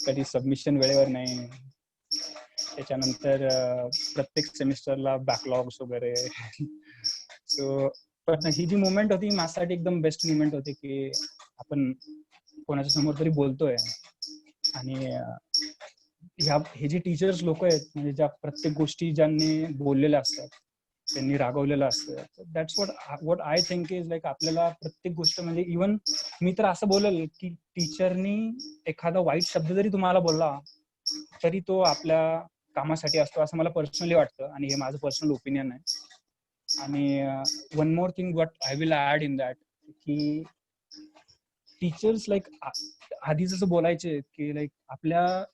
कधी सबमिशन वेळेवर नाही, त्याच्यानंतर प्रत्येक सेमिस्टरला बॅकलॉग्स वगैरे. सो पण ही जी मुवमेंट होती माझ्यासाठी एकदम बेस्ट मुवमेंट होती की आपण कोणाच्या समोर तरी बोलतोय आणि हे जे टीचर्स लोक आहेत म्हणजे ज्या प्रत्येक गोष्टी ज्यांनी बोललेल्या असतात त्यांनी रागवलेलं असतं. That's what I think is like आपल्याला प्रत्येक गोष्ट म्हणजे इव्हन मी तर असं बोलेल की टीचरनी एखादा वाईट शब्द जरी तुम्हाला बोलला तरी तो आपल्या कामासाठी असतो असं मला पर्सनली वाटतं आणि हे माझं पर्सनल ओपिनियन आहे. आणि one more thing what I will add in that की टीचर्स लाईक आधी जसं बोलायचे की लाईक आपल्या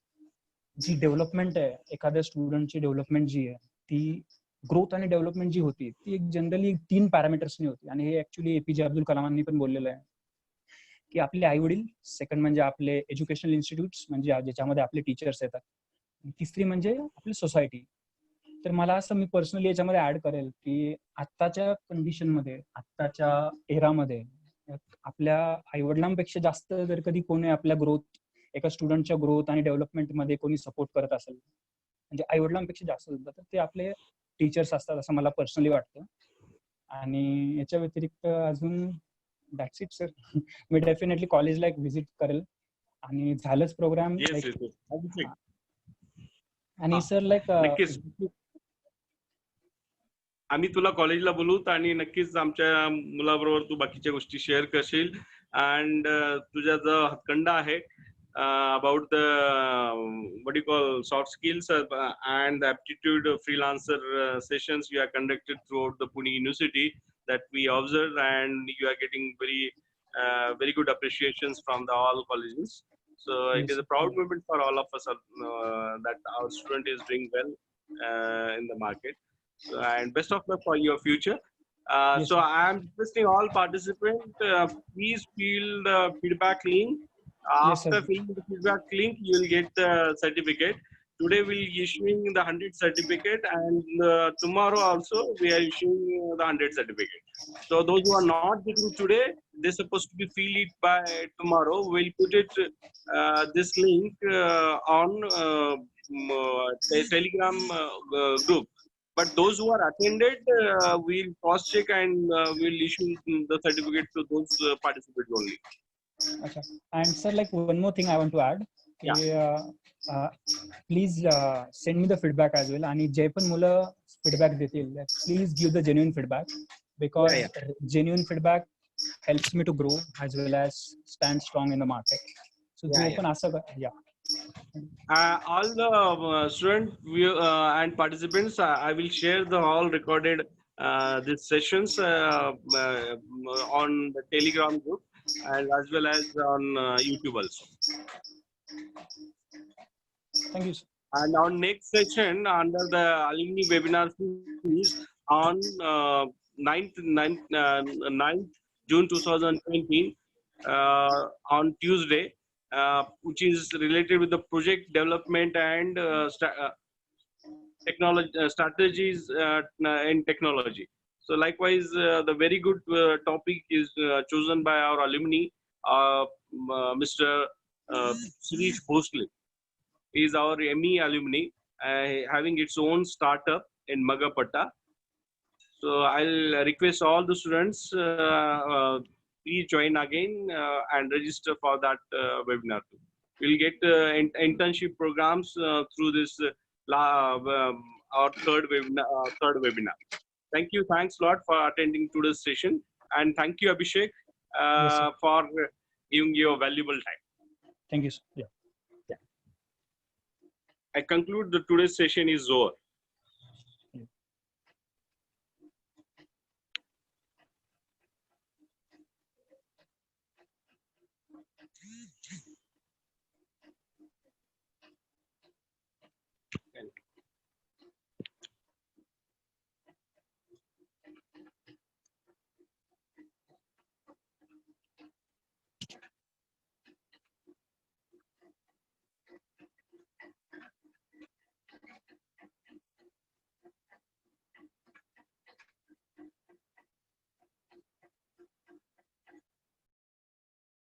जी डेव्हलपमेंट आहे एखाद्या स्टुडंटची डेव्हलपमेंट जी आहे ती ग्रोथ आणि डेव्हलपमेंट जी होती ती एक जनरली 3 पॅरामीटर्सनी होती. आणि हे ऍक्च्युली एपीजे अब्दुल कलामांनी पण बोललेलं आहे की आपले आई वडील, सेकंड म्हणजे आपले एज्युकेशनल इन्स्टिट्यूट्स म्हणजे ज्याच्यामध्ये आपले टीचर्स येतात, तिसरी म्हणजे आपली सोसायटी. तर मला असं मी पर्सनली याच्यामध्ये ऍड करेल की आत्ताच्या कंडिशनमध्ये, आत्ताच्या एरामध्ये आपल्या आईवडिलांपेक्षा जास्त जर कधी कोणी आपल्या ग्रोथ, एका स्टुडंटच्या ग्रोथ आणि डेव्हलपमेंटमध्ये कोणी सपोर्ट करत असेल, म्हणजे आईवडिलांपेक्षा जास्त सुद्धा, तर ते आपले टीचर्स असतात असं मला पर्सनली वाटतं. आणि याच्या व्यतिरिक्त अजून दॅट्स इट सर. मी डेफिनेटली कॉलेजला एक व्हिजिट करेल आणि झालंच प्रोग्राम Yes, लाईक. yes, yes. Abhishek. आणि सर लाईक नक्कीच आम्ही तुला कॉलेजला बोलूत आणि नक्कीच आमच्या मुलाबरोबर तू बाकीच्या गोष्टी शेअर करशील. अँड तुझा जो हातखंड आहे about the what you call soft skills and the aptitude freelancer sessions you are conducted throughout the Pune University that we observed, and you are getting very good appreciations from the all colleges. So it is a proud moment for all of us that our student is doing well in the market. And best of luck for your future. Yes, So sir. I am requesting all participants, please fill the feedback link. Yes, sir. After filling the feedback link, you will get the certificate. Today we will issuing the 100 certificate, and tomorrow also we are issuing the 100 certificate. So those who are not getting today, they're supposed to be fill it by tomorrow. We'll put it this link on Telegram group. But those who are attended, we'll cross check and we'll issue the certificate to those participants only. Okay. And sir, like one more thing I want to add. Please send me the feedback as well. आणि जे पण मुलं feedback देतील, please give the genuine feedback, because genuine feedback helps me to grow as well as stand strong in the market. So जो पण असं All the students and participants, I will share the all recorded these sessions on the Telegram group and as well as on YouTube also. Thank you, sir. And our next session under the alumni webinar series on 9th June 2019 on Tuesday, which is related with the project development and technology strategies in technology. So likewise, the very good topic is chosen by our alumni, Mr. Shirish Bhosle. He is our ME alumni, having its own startup in Magapatta. So I'll request all the students, please join again and register for that webinar too. We'll get internship programs through this our third webinar. Thank you. Thanks a lot for attending today's session. And thank you, Abhishek, for giving your valuable time. Thank you, sir. Yeah. I conclude the today's session is over.